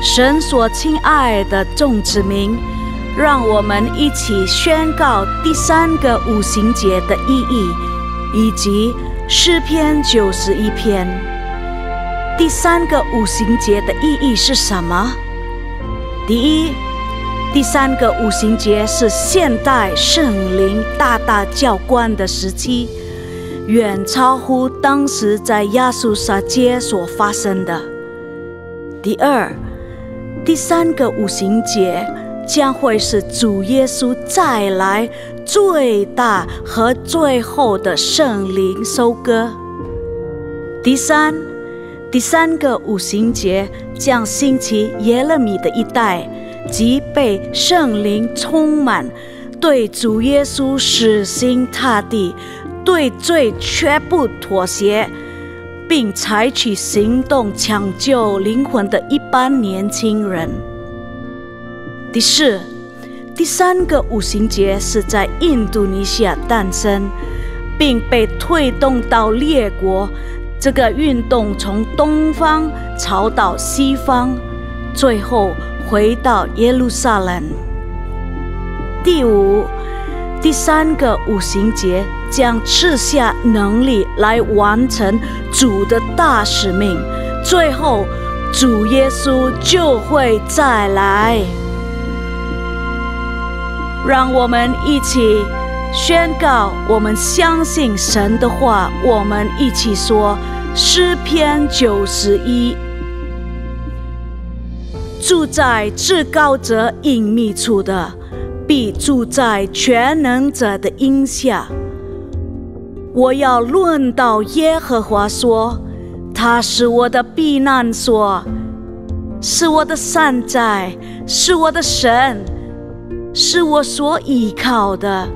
神所亲爱的众子民，让我们一起宣告第3个五旬节的意义，以及诗篇91篇。第3个五旬节的意义是什么？第一，第3个五旬节是现代圣灵大大浇灌的时期，远超乎当时在亚述撒街所发生的。第二，第3个五旬节将会是主耶稣再来最大和最后的圣灵收割。第三个五旬节将兴起耶勒米的一代，即被圣灵充满，对主耶稣死心塌地，对罪绝不妥协，并采取行动抢救灵魂的一般年轻人。第四，第3个五旬节是在印度尼西亚诞生，并被推动到列国。这个运动从东方朝到西方，最后回到耶路撒冷。第五，第3个五旬节将赐下能力来完成主的大使命，最后主耶稣就会再来。让我们一起宣告，我们相信神的话。我们一起说诗篇91：住在至高者隐秘处的，必住在全能者的荫下。我要论到耶和华说，他是我的避难所，是我的山寨，是我的神，是我所依靠的。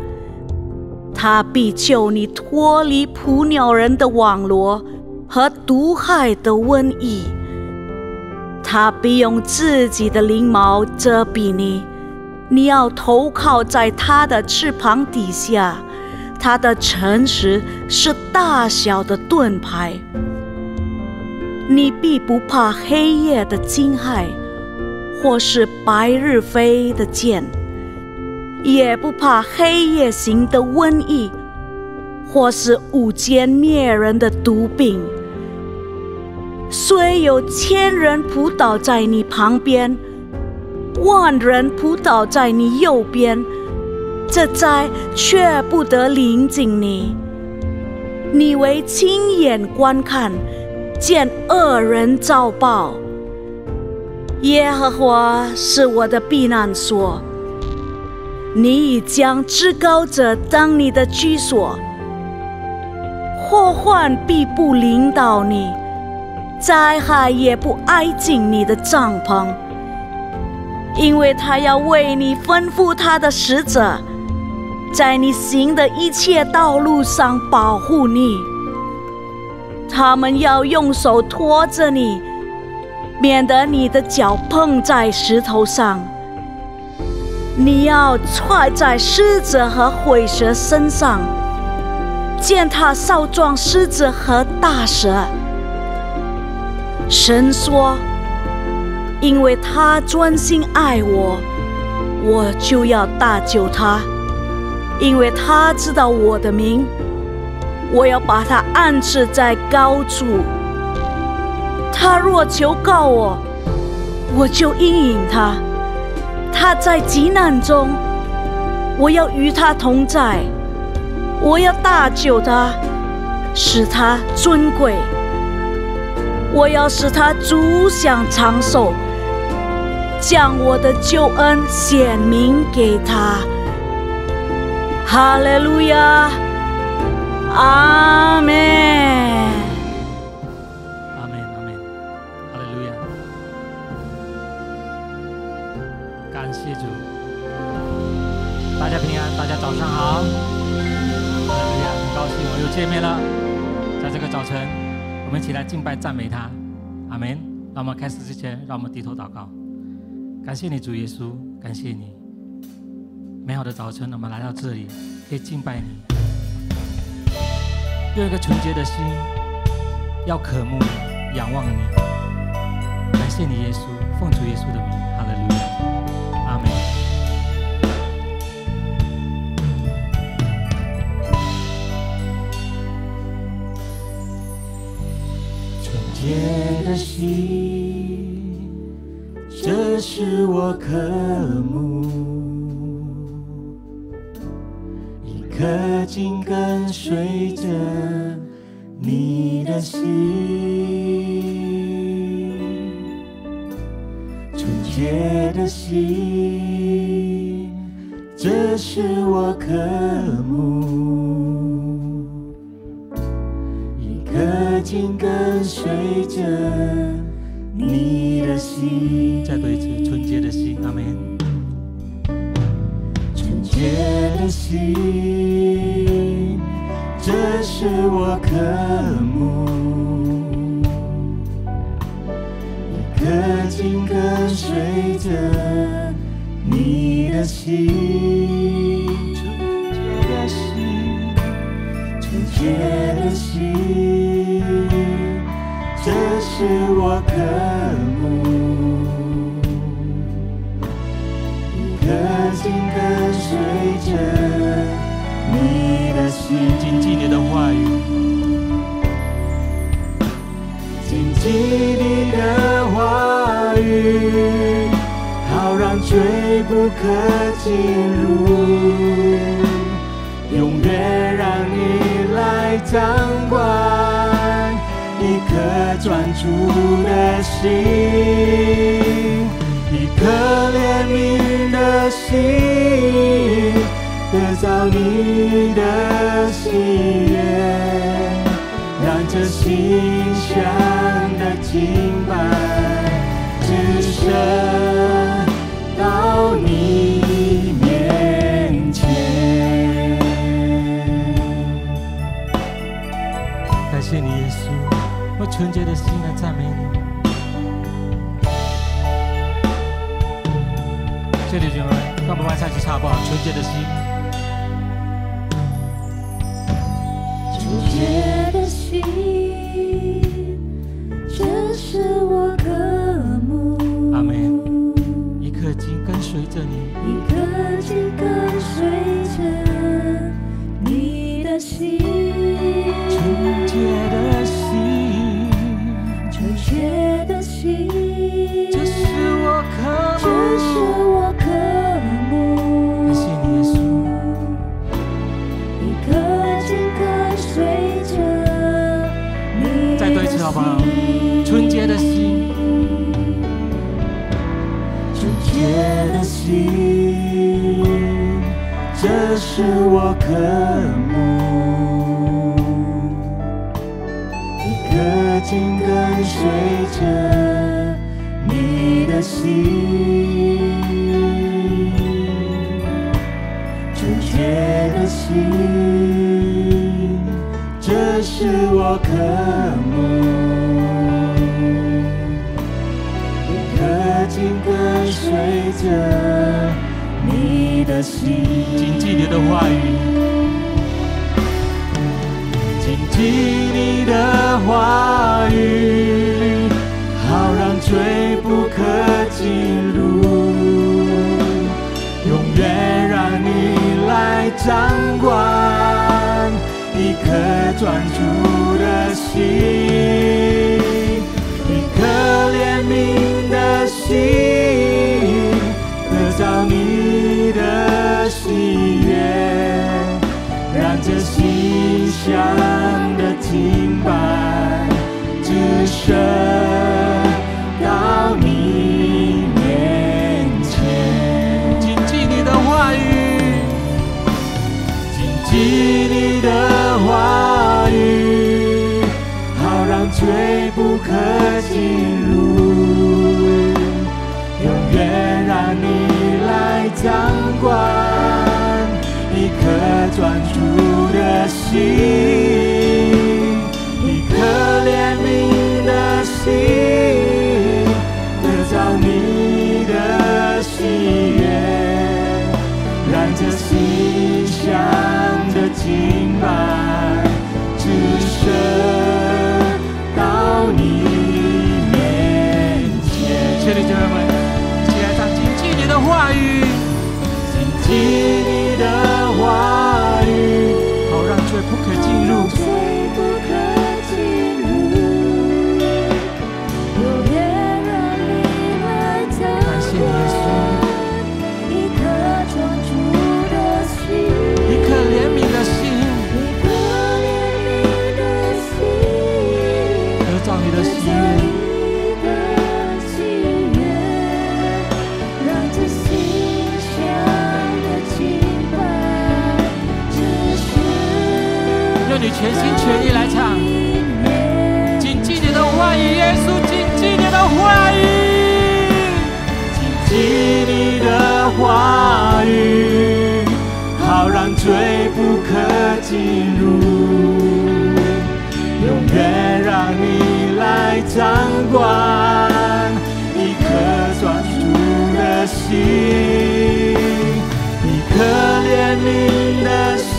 他必救你脱离捕鸟人的网罗和毒害的瘟疫。他必用自己的翎毛遮蔽你，你要投靠在他的翅膀底下。他的诚实是大小的盾牌。你必不怕黑夜的惊骇，或是白日飞的箭，也不怕黑夜行的瘟疫，或是午间灭人的毒病。虽有1000人扑倒在你旁边，10000人扑倒在你右边，这灾却不得临近你。你为亲眼观看，见恶人遭报。耶和华是我的避难所，你已将至高者当你的居所。祸患必不临到你，灾害也不挨近你的帐篷，因为他要为你吩咐他的使者，在你行的一切道路上保护你。他们要用手托着你，免得你的脚碰在石头上。你要踹在狮子和虺蛇身上，践踏少壮狮子和大蛇。神说，因为他专心爱我，我就要搭救他。因为他知道我的名，我要把他安置在高处。他若求告我，我就应允他。他在急难中，我要与他同在。我要搭救他，使他尊贵。我要使他足享长寿，将我的救恩显明给他。哈利路亚，阿们，阿们，阿们，哈利路亚。感谢主，大家平安，大家早上好。哈利路亚，很高兴我又见面了。在这个早晨，我们一起来敬拜赞美他。阿们。让我们开始之前，让我们低头祷告。感谢你，主耶稣，感谢你。美好的早晨，我们来到这里，可以敬拜你，用一个纯洁的心，要渴慕、仰望你，来感谢你耶稣，奉主耶稣的名，哈利路亚，阿们。纯洁的心，这是我渴慕，一颗紧跟随着你的心。纯洁的心，这是我渴慕，一颗紧跟随着你的心。再读一次，纯洁的心，阿们。纯洁的心，这是我渴慕，一颗紧跟随着你的心。纯洁的心，这是我渴慕，一颗紧跟随着你的心。谨记你的话语，谨记你的话语，好让罪不可进入，永远让你来掌管一颗专注的心，一颗怜悯的心，得着你的喜悦，让这心香的敬拜只伸到你面前。感谢你耶稣，我纯洁的心来赞美你。这里弟兄们，让我们往下去唱好不好？纯洁的心，纯洁的心，这是我渴慕。阿们。一颗紧跟随着你，一颗紧跟随着你的心。纯洁的心，纯洁的心，这是我渴慕。这是我渴慕。感谢你耶稣，一颗紧跟随着你的心。再读一次好不好？纯洁的心，纯洁的心，这是我渴慕，一颗紧跟随着你的心。纯洁的心，这是我渴慕，紧跟随着你的心。谨记你的话语，谨记你的话语，好让罪不可进入，永远让你来掌管一颗专注的心，一颗怜悯的心，得着你的喜悦，让这心香的敬拜只伸到你面前。谨记你的话语，谨记你的话语，好让罪不可进入，永远让你来掌管一颗专注的心，一颗怜悯的心，得着你的喜悦，让这心香的敬拜只伸到你面前。谢你，姐妹们，一起来唱，谨记你的话语，谨记你的话语，好让罪不可进入。感谢你，耶稣，一颗怜悯的心，得到你的喜悦。用你全心全意来唱，谨记你的话语，耶稣，谨记你的话语，谨记你的话语，好让罪不可进入，永远让你来掌管一颗专注的心，一颗怜悯的心，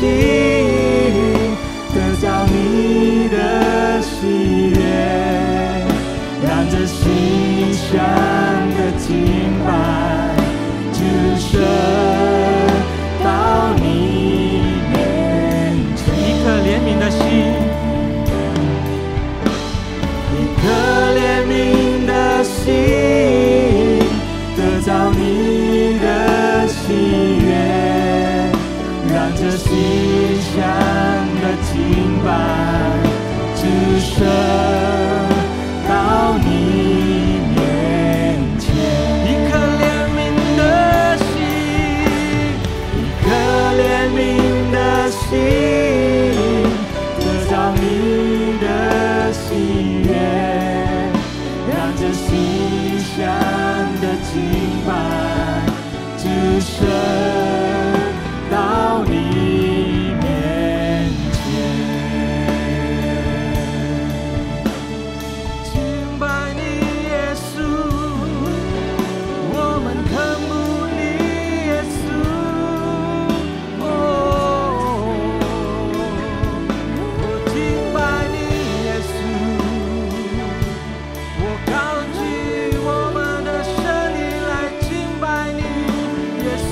得着你的喜悦，让这馨香的敬拜直射到你面前。一颗怜悯的心，一颗怜悯的心，得着你的喜悦，让这馨香的敬拜直射到你面前。一颗怜悯的心，一颗怜悯的心，得着你的喜悦，让这馨香的敬拜直射到你面前。敬拜你，耶稣，我们渴慕你，耶稣。我敬拜你，耶稣，我高举我们的生命来敬拜你，耶稣。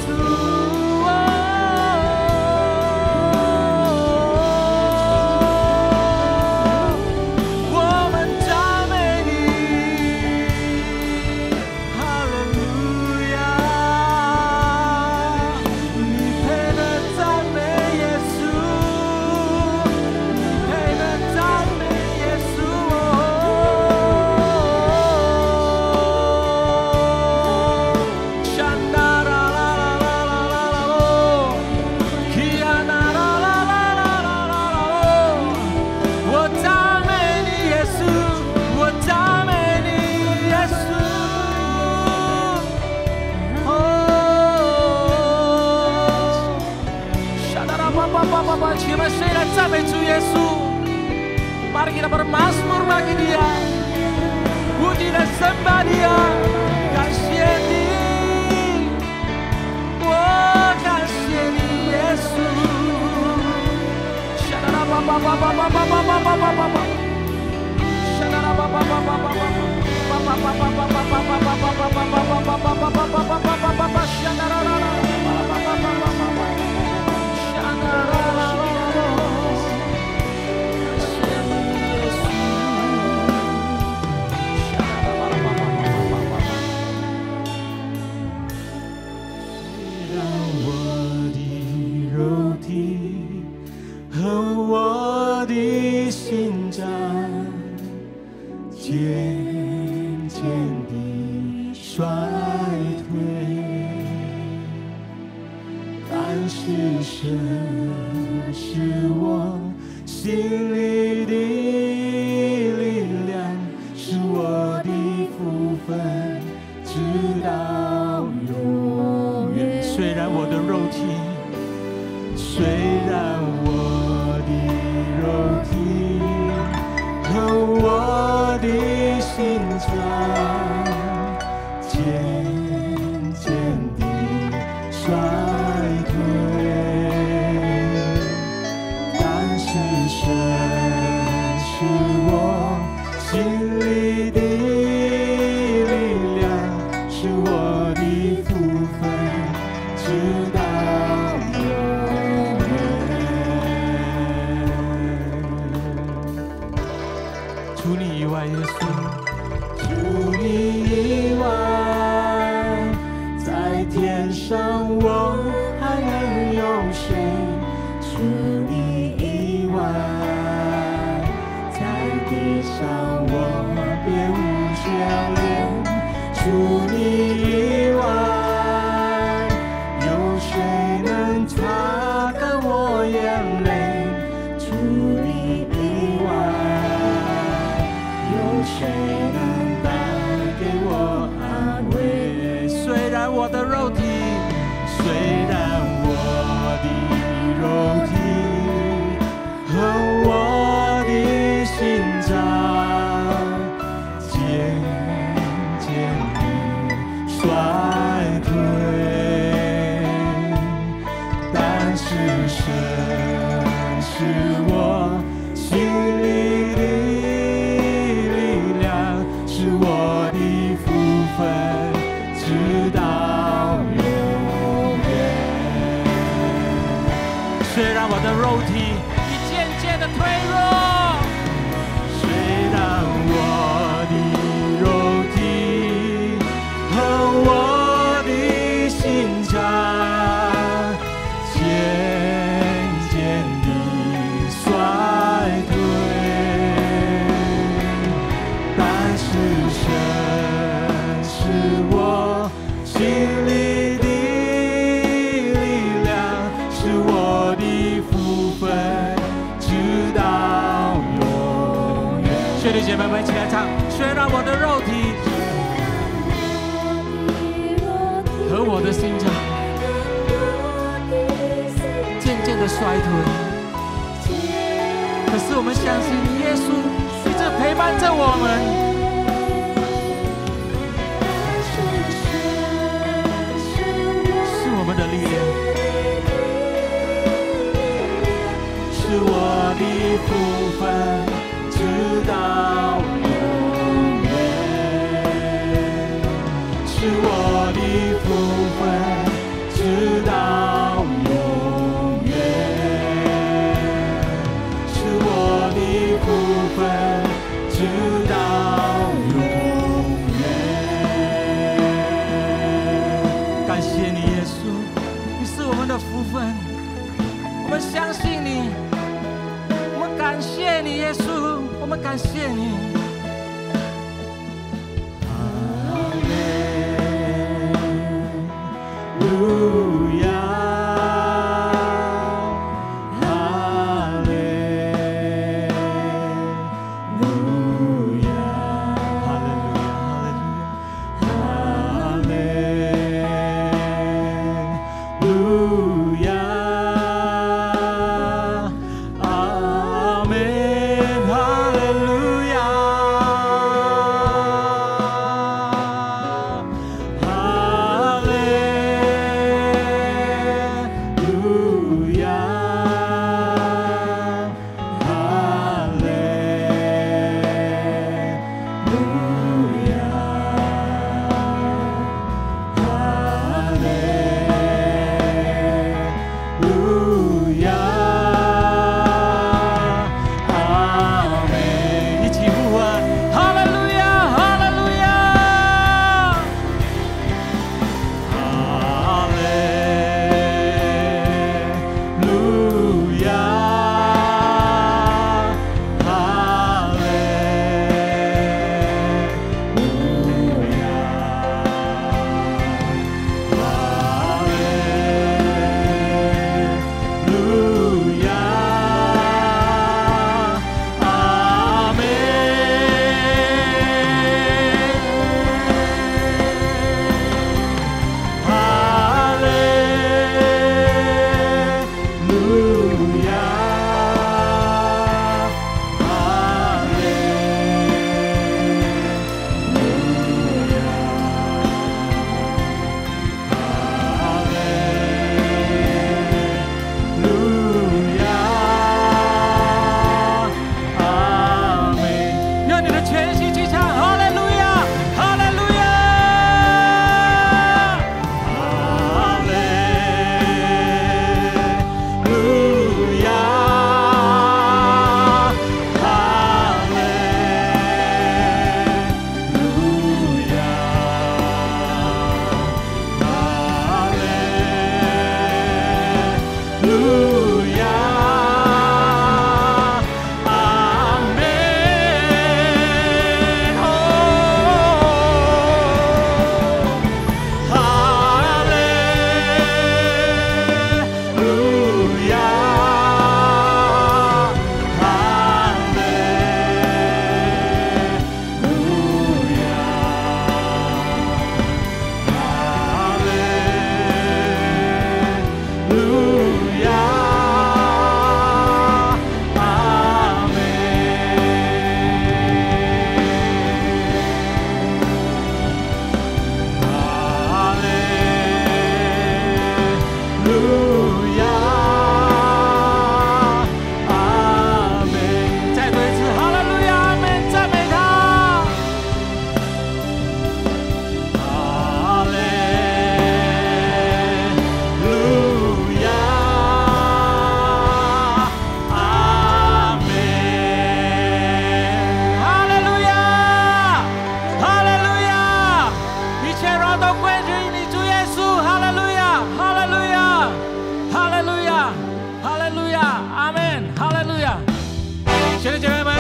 我们赞美你，哈利路亚！你配得赞美，耶稣，你配得赞美，耶稣。山达啦啦啦啦啦啦啦，基亚那啦啦啦啦啦啦啦，我赞美你，耶稣，我赞美你，耶稣。请我们谁来赞美主耶稣？ Mari kita bermazmur bagi Dia, puji dan sembah Dia, kasih你，我感谢你，耶稣。是我心里的力量，除你以外，有谁能擦干我眼泪？除你以外，有谁能带给我安慰？虽然我的肉体，虽然我的肉体和我的心脏渐渐地衰退，但是神是我心里的力量，是我的福分，直到永远。虽然我的肉体已渐渐的退弱，虽然我的肉体和我的心脏渐渐地衰退，但是神是我心里的力量，是我的福分，直到永远。兄弟姐妹们，一起来唱。虽然我的肉体和我的心脏渐渐的衰退，可是我们相信耶稣一直陪伴着我们。是我们的力量，是我的福分，直到永远，是我的福分，直到永远，是我的福分，直到永远。感谢你，耶稣，你是我们的福分，我们相信你，我们感谢你，耶稣，我们感谢你。哈耀都归于你，主耶稣，哈利路亚，哈利路亚，哈利路亚，哈利路亚，阿门，哈利路亚。兄弟姐妹们，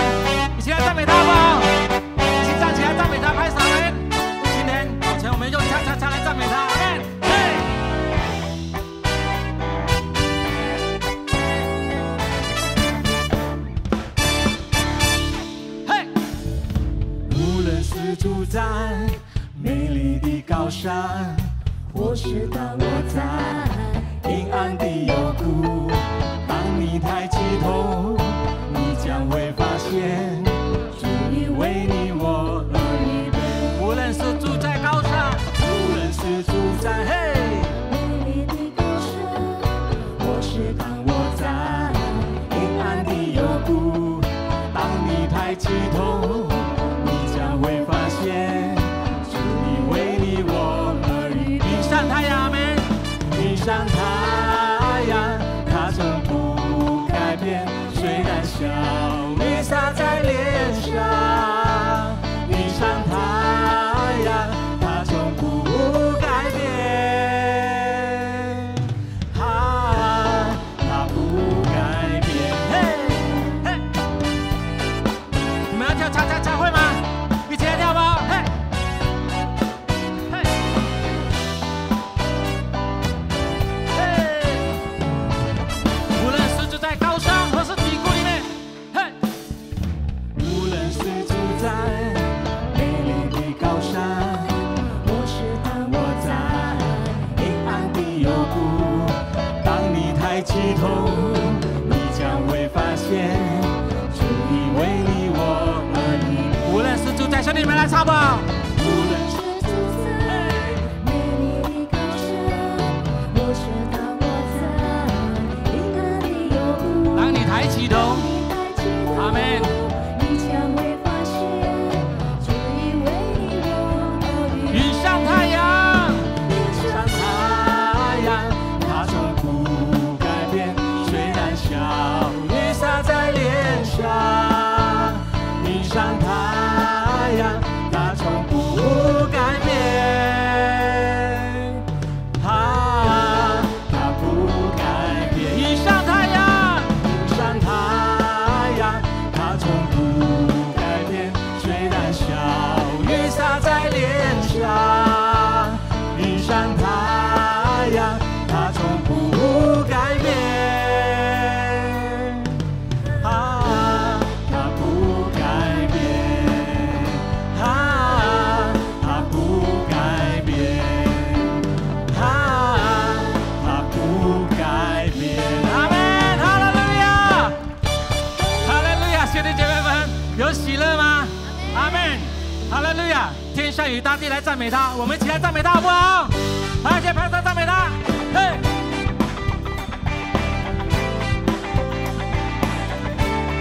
一起来赞美他好不好？一起站起来赞美他，拍手们。今天早晨我们用恰恰恰来赞美他，阿门。嘿，无论是住在美丽的高山，或是当我在阴暗的幽谷，当你抬起头，你将会发现，主已为你我而预备。无论是住在高山，无论是住在美丽的高山，或是当我在阴暗的幽谷，当你抬起头，你将会发现，主已为你我而预备。云上太阳，阿门。云上太阳，它从不改变，虽然小雨洒在脸上。云上太阳，它从不改变，它不改变。嘿，嘿，你们要跳恰恰恰会吗？一起来跳吧！嘿，嘿，嘿。无论是住在高山或是低谷里面，嘿，无论是住在美丽的高山，或是当我在阴暗的幽谷，当你抬起头，你将会发现，主已为你我而预备。无论是住在兄弟们来唱吧。无论是住在美丽的高山，或是当我在阴暗的幽谷，当你抬起头，阿门。你将会发现，主已为你我而预备。云上太阳，云上太阳，它从不改变，虽然小雨洒在脸上。云上太阳，它从不改变，它不改变。云上太阳，云上太阳，它从不改变，虽然小雨洒在脸上。云上太阳，它从不改变，它不改变，它不改变，它不改变。阿门，哈利路亚，哈利路亚，兄弟姐妹们，有喜乐吗？阿门，哈利路亚，天上与大地来赞美他，我们一起来赞美他好不好？好，一起来拍手赞美他，嘿。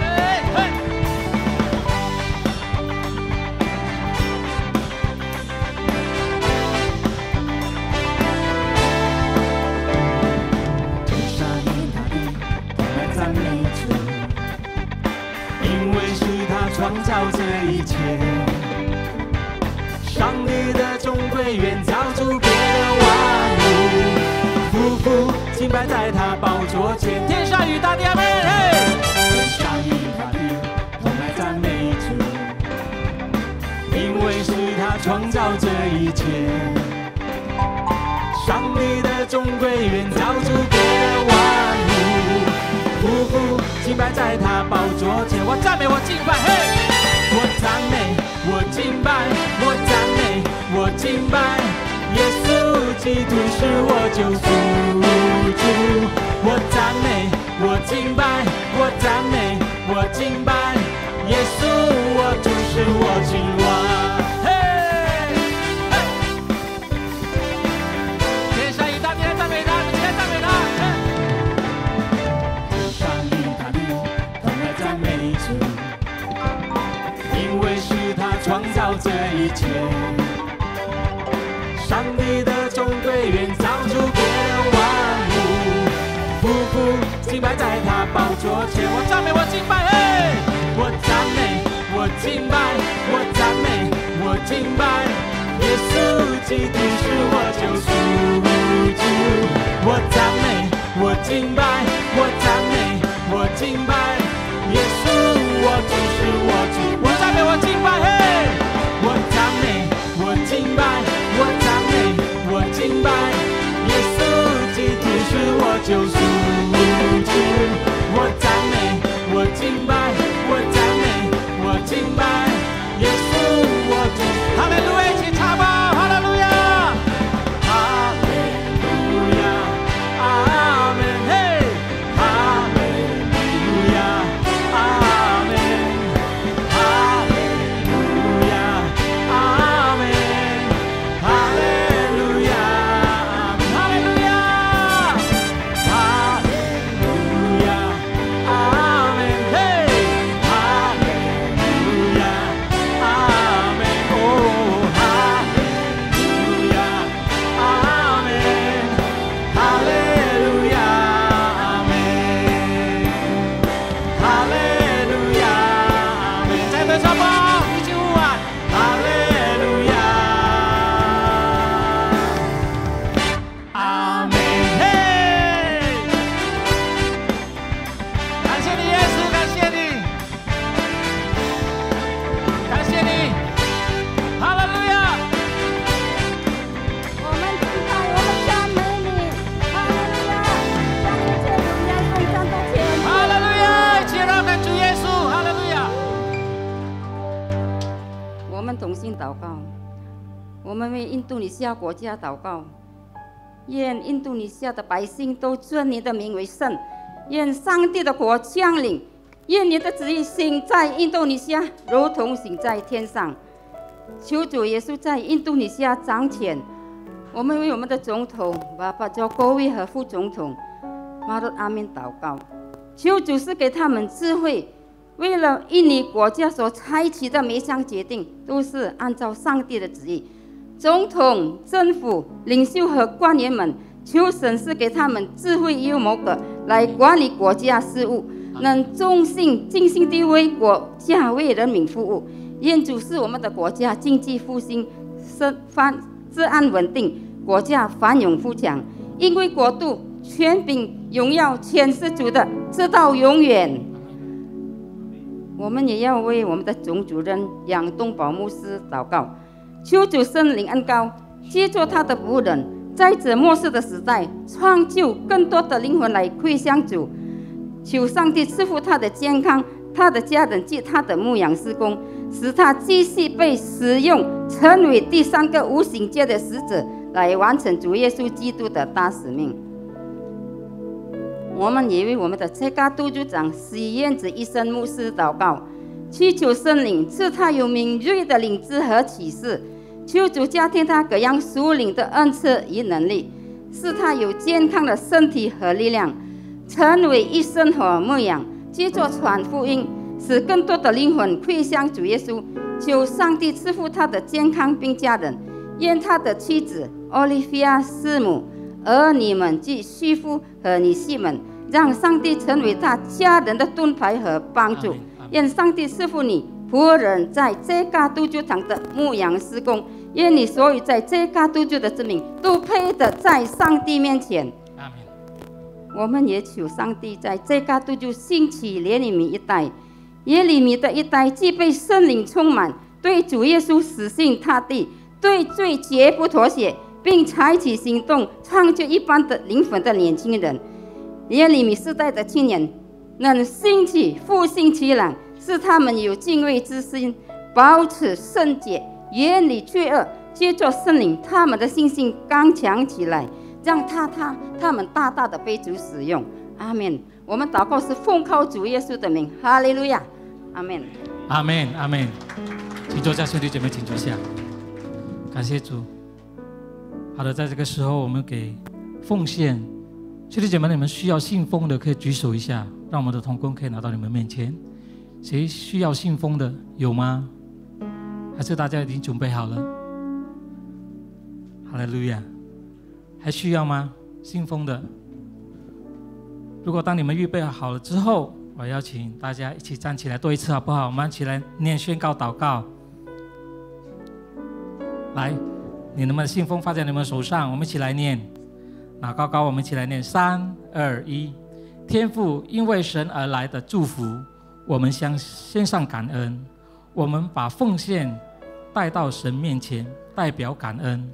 嘿嘿。天上与大地都来赞美主，因为是他创造这一切。上帝的众归远造出别的万物，匍匐敬拜在他宝座前。天上与大地，阿门，嘿。天上与大地同来赞美主，因为是他创造这一切。上帝的众归远造出别的万物，匍匐敬拜在他宝座前。我赞美，我敬拜，嘿。我赞美，我敬拜，我赞美，我敬拜，耶稣基督是我救赎主。我赞美，我敬拜，我赞美，我敬拜，耶稣我主是我君王。嘿，天上与大地来赞美他，一起来赞美他，天上与大地同来赞美主，因为是他创造这一切。上帝的众归远造出别的万物，匍匐敬拜在他宝座前。我赞美，我敬拜，嘿。我赞美，我敬拜，我赞美，我敬拜，耶稣基督是我救赎主。我赞美，我敬拜，我赞美，我敬拜，耶稣，我主是我主。我赞美，我敬拜，嘿，我赞美，我敬拜，我赞美，我敬拜，耶稣，基督是我救赎主。我赞美，我敬拜，我赞美，我敬拜，耶稣，我主。哈利路亚，一起唱吧！哈利路亚，哈利路亚，阿门，嘿，哈利路亚，阿门，哈利路亚，阿门，哈利路亚，哈利路亚，哈利路亚，阿门，嘿，哈利路亚，阿门，哦，哈利路亚，阿门，哈利路亚，阿门，哈利路亚，阿门。再对唱吧，一起呼喊，哈利路亚，阿门，嘿。感谢你，耶稣，感谢你，感谢你，哈利路亚，我们敬拜，我们赞美你，哈利路亚！将一切荣耀颂赞都献给哈利路亚，一起让感主耶稣，哈利路亚。我们同心祷告，我们为印度尼西亚国家祷告，愿印度尼西亚的百姓都尊你的名为圣，愿上帝的国降临，愿你的旨意行在印度尼西亚，如同行在天上。求主耶稣在印度尼西亚掌权。我们为我们的总统巴巴乔戈维和副总统马鲁阿敏祷告，求主赐给他们智慧，为了印尼国家所采取的每项决定，都是按照上帝的旨意。总统、政府、领袖和官员们，求神赐给他们智慧幽默感来管理国家事务，能忠心尽心地为国家为人民服务。愿主使我们的国家经济复兴，治安稳定，国家繁荣富强，因为国度、权柄、荣耀全是主的，直到永远。我们也要为我们的总主任杨东宝牧师祷告，求主圣灵恩膏，接住他的仆人，在这末世的时代，创就更多的灵魂来归向主。求上帝赐福他的健康，他的家人及他的牧养事工，使他继续被使用，成为第三个无形界的使者，来完成主耶稣基督的大使命。我们也为我们的切嘎督组长许燕子医生牧师祷告，祈求圣灵赐他有敏锐的灵知和启示，求主加添他各样属灵的恩赐与能力，使他有健康的身体和力量，成为一生和牧养，接着传福音，使更多的灵魂归向主耶稣。求上帝赐福他的健康并家人，愿他的妻子奥利菲亚师母、儿女们及媳妇和女婿们，让上帝成为他家人的盾牌和帮助。愿上帝赐福你仆人在这嘎督教堂的牧养事工，愿你所有在这嘎督教的子民都配得在上帝面前。阿门。我们也求上帝在这嘎督教兴起耶利米一代，耶利米的一代既被圣灵充满，对主耶稣死心塌地，对罪绝不妥协，并采取行动，创就一般的灵魂的年轻人。耶利米世代的青年能兴起复兴其朗，使他们有敬畏之心，保持圣洁，远离罪恶，借着圣灵，他们的信心刚强起来，让他们大大的被主使用。阿门。我们祷告是奉靠主耶稣的名，哈利路亚，阿门。阿门，阿门。请坐下，兄弟姐妹，请坐下。感谢主。好的，在这个时候，我们给奉献。兄弟姐妹，你们需要信封的可以举手一下，让我们的同工可以拿到你们面前。谁需要信封的有吗？还是大家已经准备好了？哈利路亚！还需要吗？信封的。如果当你们预备好了之后，我邀请大家一起站起来，多一次好不好？我们一起来念宣告祷告。来，你能不能信封放在你们手上？我们一起来念，拿高高，我们一起来念，3、2、1。天父，因为神而来的祝福，我们献上感恩。我们把奉献带到神面前，代表感恩。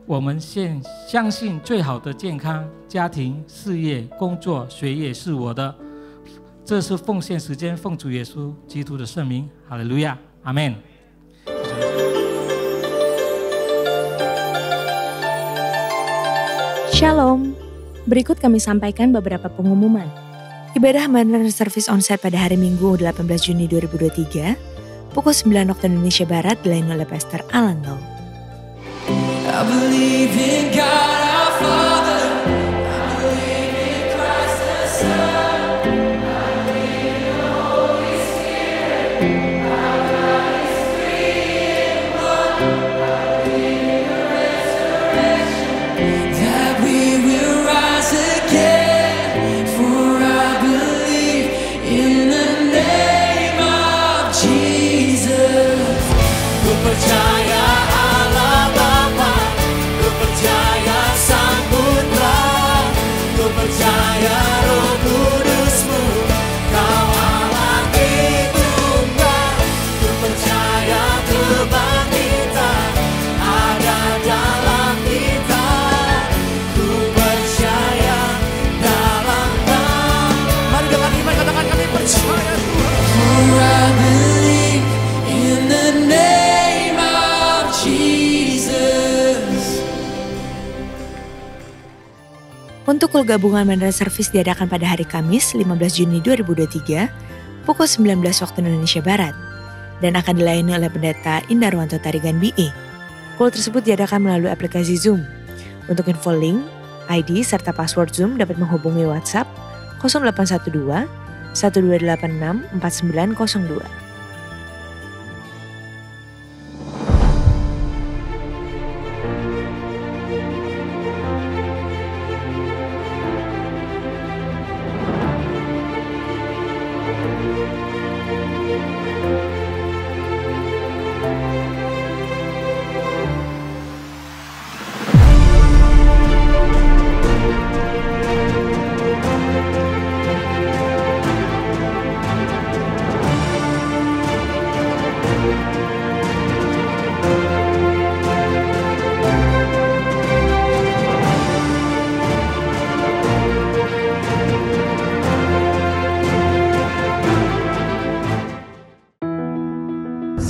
我们相信最好的健康、家庭、事业、工作、学业是我的。这是奉献时间，奉主耶稣基督的圣名，哈利路亚，阿们。Shalom, berikut kami sampaikan beberapa pengumuman. Ibadah Mandarin Service Onsite pada hari Minggu 18 Juni 2023, pukul 9 waktu Indonesia Barat dilayani oleh Pastor Alan Lau. I believe in God our Father, I believe in Christ the Son, I believe in the Holy Spirit, our God is 3 in 1, I believe in the resurrection, that we will rise again, for I believe in the name of Jesus. Ku percaya Allah Bapa, ku percaya Sang Putra, ku percaya Roh Kudus-Mu, Kau Allah Tritunggal. Ku percaya kebangkitan ada dalam kita, ku percaya dalam Kau. Mari dengan iman katakan kami percaya Tuhan. For I believe in the name of Jesus. Untuk kul gabungan Mandarin Service diadakan pada hari Kamis 15 Juni 2023 pukul 19 waktu Indonesia Barat dan akan dilayani oleh Pendeta Indarwanto Tarigan BE. Kul tersebut diadakan melalui aplikasi Zoom. Untuk info link, ID serta password Zoom dapat menghubungi WhatsApp 0812 1286 4902.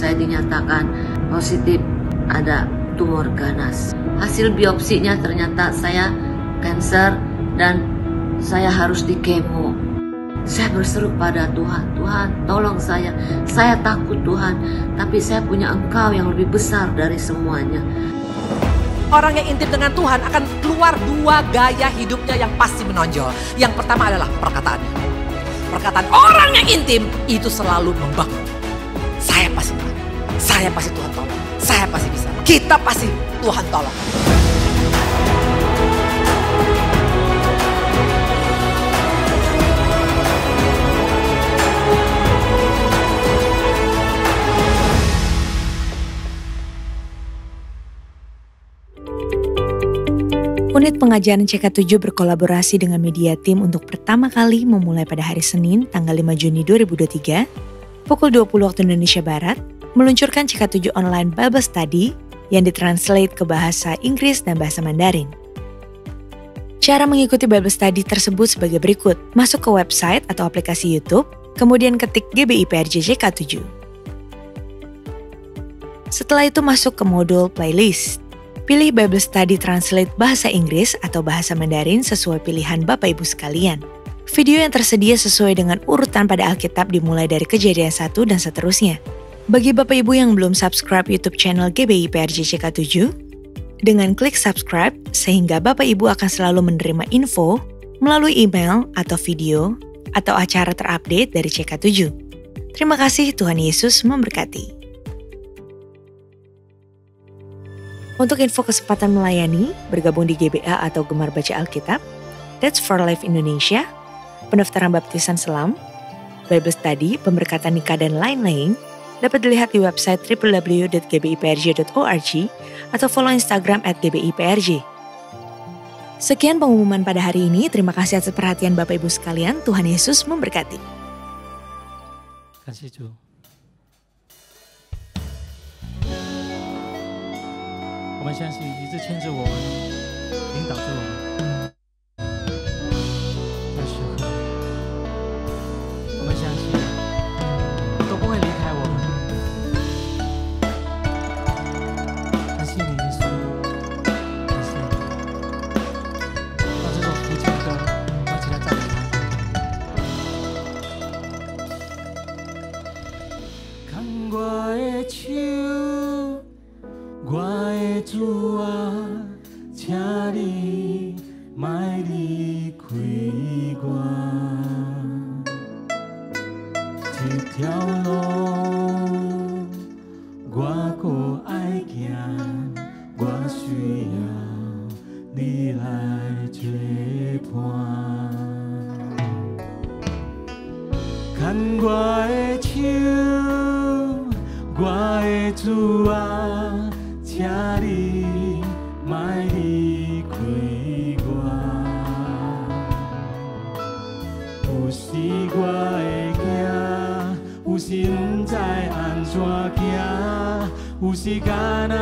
Saya dinyatakan positif ada tumor ganas. Hasil biopsinya ternyata saya kanker dan saya harus di kemo. Saya berseru pada Tuhan, Tuhan tolong saya takut Tuhan, tapi saya punya Engkau yang lebih besar dari semuanya. Orang yang intim dengan Tuhan akan keluar 2 gaya hidupnya yang pasti menonjol. Yang pertama adalah perkataannya. Perkataan orang yang intim itu selalu membangun. Saya pasti Tuhan. Saya pasti Tuhan tolong. Saya pasti bisa. Kita pasti Tuhan tolong. Unit pengajaran CK7 berkolaborasi dengan Media Team untuk pertama kali memulai pada hari Senin tanggal 5 Juni 2023 pukul 20 waktu Indonesia Barat meluncurkan CK7 Online Bible Study yang ditranslate ke bahasa Inggris dan bahasa Mandarin. Cara mengikuti Bible Study tersebut sebagai berikut. Masuk ke website atau aplikasi YouTube, kemudian ketik GBI PRJJ K7. Setelah itu masuk ke modul playlist. Pilih Bible Study Translate bahasa Inggris atau bahasa Mandarin sesuai pilihan Bapak Ibu sekalian. Video yang tersedia sesuai dengan urutan pada Alkitab dimulai dari Kejadian 1 dan seterusnya. Bagi Bapak Ibu yang belum subscribe YouTube channel GBI PRJJ K7, dengan klik subscribe sehingga Bapak Ibu akan selalu menerima info melalui email atau video atau acara terupdate dari CK7. Terima kasih, Tuhan Yesus memberkati. Untuk info kesempatan melayani, bergabung di GBA atau Gemar Baca Alkitab, That's for Life Indonesia, pendaftaran baptisan selam, Bible Study, pemberkatan nikah dan lain-lain, dapat dilihat di website www.gbiprj.org atau follow Instagram @gbiprj. Sekian pengumuman pada hari ini. Terima kasih atas perhatian Bapak Ibu sekalian. Tuhan Yesus memberkati. 感谢主。我们相信一直牵着我们，领导着我们。这时候，我们相信都不会离开我们。感谢你，耶稣，感谢你。让这首福音歌，我们一起来赞美他。看我的手。我的主啊，请你莫离开我。这条路我搁爱行，我需要你来作伴。看我的手，我的主啊。请你莫离开我，有时我会惊，有时不知安怎行，有时敢若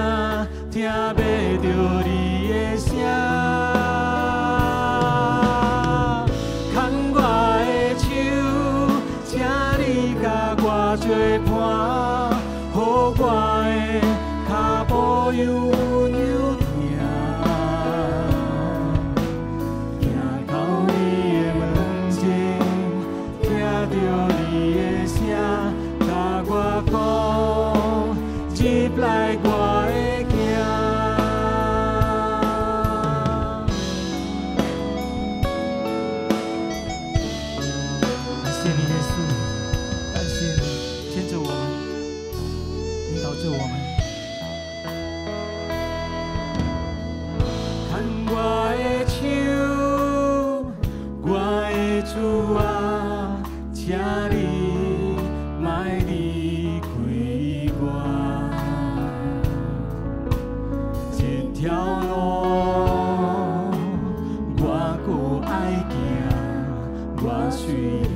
听袂着你的声。牵我的手，请你甲我作伴，予我的。步悠悠行，行到你的门前，听到你的声，甲我讲，入来我会行。感谢你，耶稣，感谢你牵着我们，引导着我们。我的手，我的主啊，请你莫离开我。这条路我搁爱行，我需要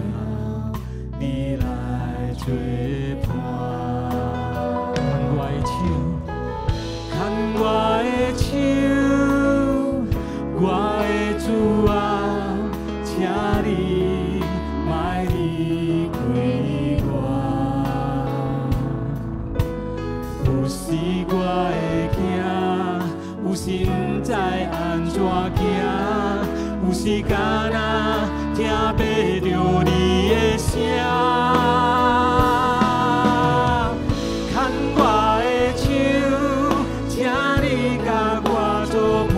你来作伴。看我的手。我的主啊，请你莫离开我。有时我会惊，有时不知安怎行，有时敢若听袂着你的声。牵我的手，请你甲我作伴。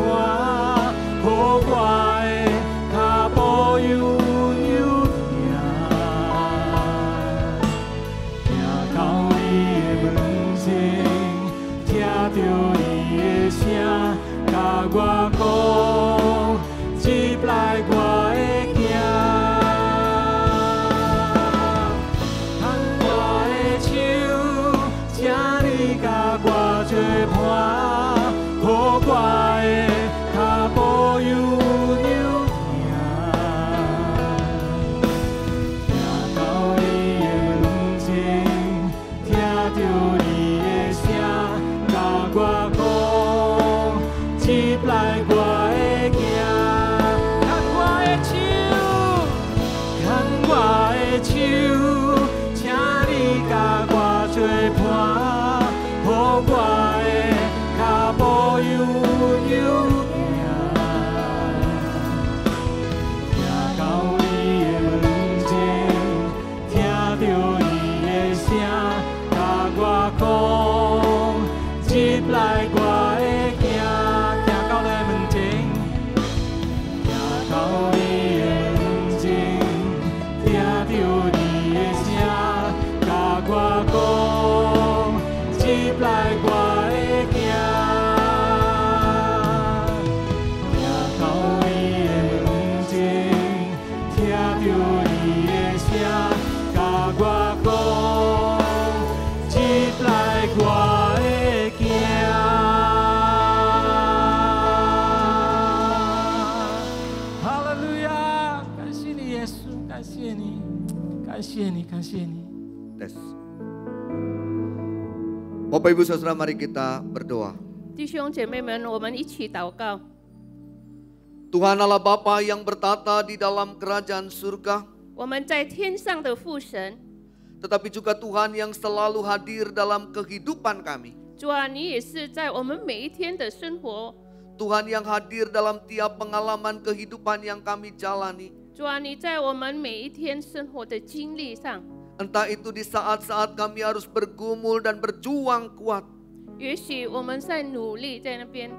予我的脚步悠悠行，行到你的门前，听到你的声，甲我讲，入来我会行。牵我的手，请你甲我作伴，予我的。步悠悠行，行到你的门前，听到你的声，甲我讲，入来我会行。牵我的手，牵我的手，请你甲我作伴，予我的脚步悠悠。入来我会行，行到你的门前，感谢你。 Tes. Bapak Ibu Saudara, mari kita berdoa. 弟兄姐妹们，我们一起祷告。 Tuhan Allah Bapa yang bertata di dalam kerajaan surga, 我们在天上的父神， tetapi juga Tuhan yang selalu hadir dalam kehidupan kami. 主啊，你也是在我们每一天的生活。 Tuhan yang hadir dalam tiap pengalaman kehidupan yang kami jalani. 主啊，你在我们每一天生活的经历上， Entah itu di saat-saat kami harus bergumul dan berjuang kuat, 也许我们在努力在那边，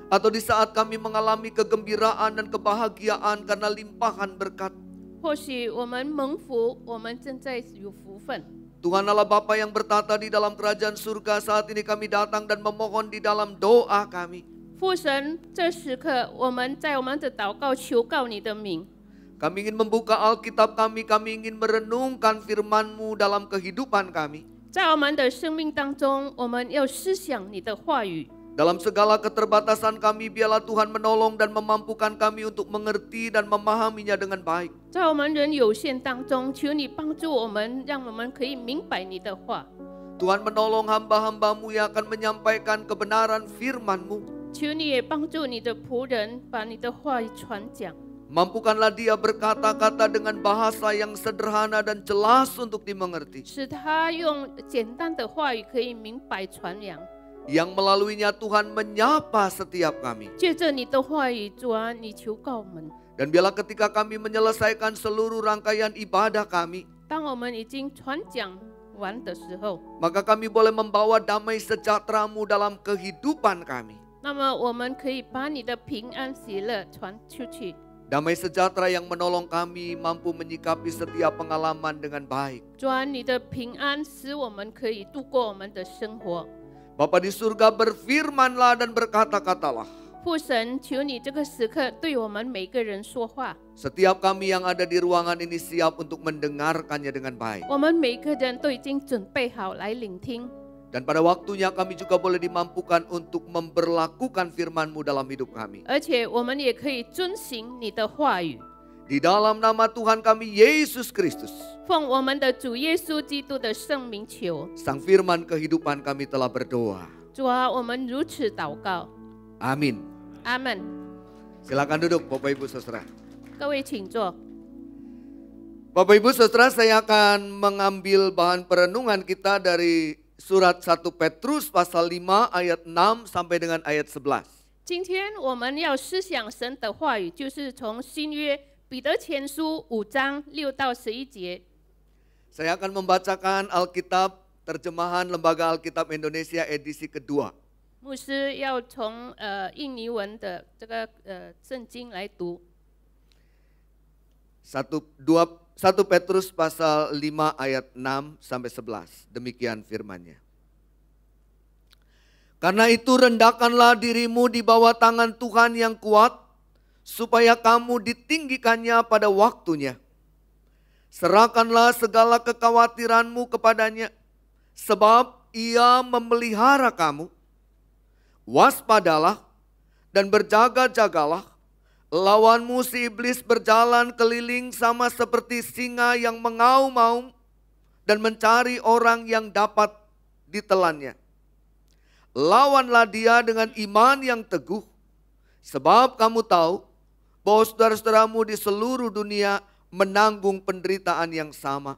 atau di saat kami mengalami kegembiraan dan kebahagiaan karena limpahan berkat. 或许我们蒙福，我们正在有福分。 Tuhan Allah Bapa yang bertata di dalam kerajaan surga, saat ini kami datang dan memohon di dalam doa kami. 父神，这时刻我们在我们的祷告求告你的名。 Kami ingin membuka Alkitab kami ingin merenungkan firman-Mu dalam kehidupan kami. 在我们的生命当中，我们要思想你的话语。 Dalam segala keterbatasan kami, biarlah Tuhan menolong dan memampukan kami untuk mengerti dan memahaminya dengan baik. 在我们人有限当中，求你帮助我们，让我们可以明白你的话。 Tuhan menolong hamba-hamba-Mu yang akan menyampaikan kebenaran firman-Mu. 求你也帮助你的仆人，把你的话语传讲。 Mampukanlah dia berkata-kata dengan bahasa yang sederhana dan jelas untuk dimengerti. 使他用简单的话语可以明白传扬。 Yang melaluinya Tuhan menyapa setiap kami. 借着你的话语，主啊，你求告我们。 Dan biarlah ketika kami menyelesaikan seluruh rangkaian ibadah kami, 当我们已经传讲完的时候， maka kami boleh membawa damai sejahtera-Mu dalam kehidupan kami. 那么我们可以把你的平安喜乐传出去。 Damai sejahtera yang menolong kami mampu menyikapi setiap pengalaman dengan baik. 主啊，你的平安使我们可以度过我们的生活。 Bapa di surga, berfirmanlah dan berkata-katalah. 父神，求你这个时刻对我们每个人说话。 Setiap kami yang ada di ruangan ini siap untuk mendengarkannya dengan baik. 我们每个人都已经准备好来聆听。 Dan pada waktunya kami juga boleh dimampukan untuk memberlakukan firman-Mu dalam hidup kami. 而且我们也可以遵行你的话语。 Di dalam nama Tuhan kami Yesus Kristus, 奉我们的主耶稣基督的圣名求。 Sang Firman kehidupan kami telah berdoa. 主啊，我们如此祷告。 Amin. 阿门。 Silakan duduk Bapak Ibu Saudara. 各位请坐。 Bapak Ibu Saudara, saya akan mengambil bahan perenungan kita dari Surat 1 Petrus pasal 5 ayat 6 sampai dengan ayat 11. 今天我们要思想神的话语，就是从新约彼得前书5章6到11节。 Saya akan membacakan Alkitab terjemahan Lembaga Alkitab Indonesia edisi kedua. 牧师要从印尼文的这个圣经来读。 1 Petrus pasal 5 ayat 6 sampai 11. Demikian firman-Nya. Karena itu rendahkanlah dirimu di bawah tangan Tuhan yang kuat, supaya kamu ditinggikannya pada waktunya. Serahkanlah segala kekhawatiranmu kepadanya, sebab Ia memelihara kamu. Waspadalah dan berjaga-jagalah. Lawanmu si iblis berjalan keliling sama seperti singa yang mengaum-ngaum dan mencari orang yang dapat ditelannya. Lawanlah dia dengan iman yang teguh, sebab kamu tahu bahwa saudara-saudaramu di seluruh dunia menanggung penderitaan yang sama.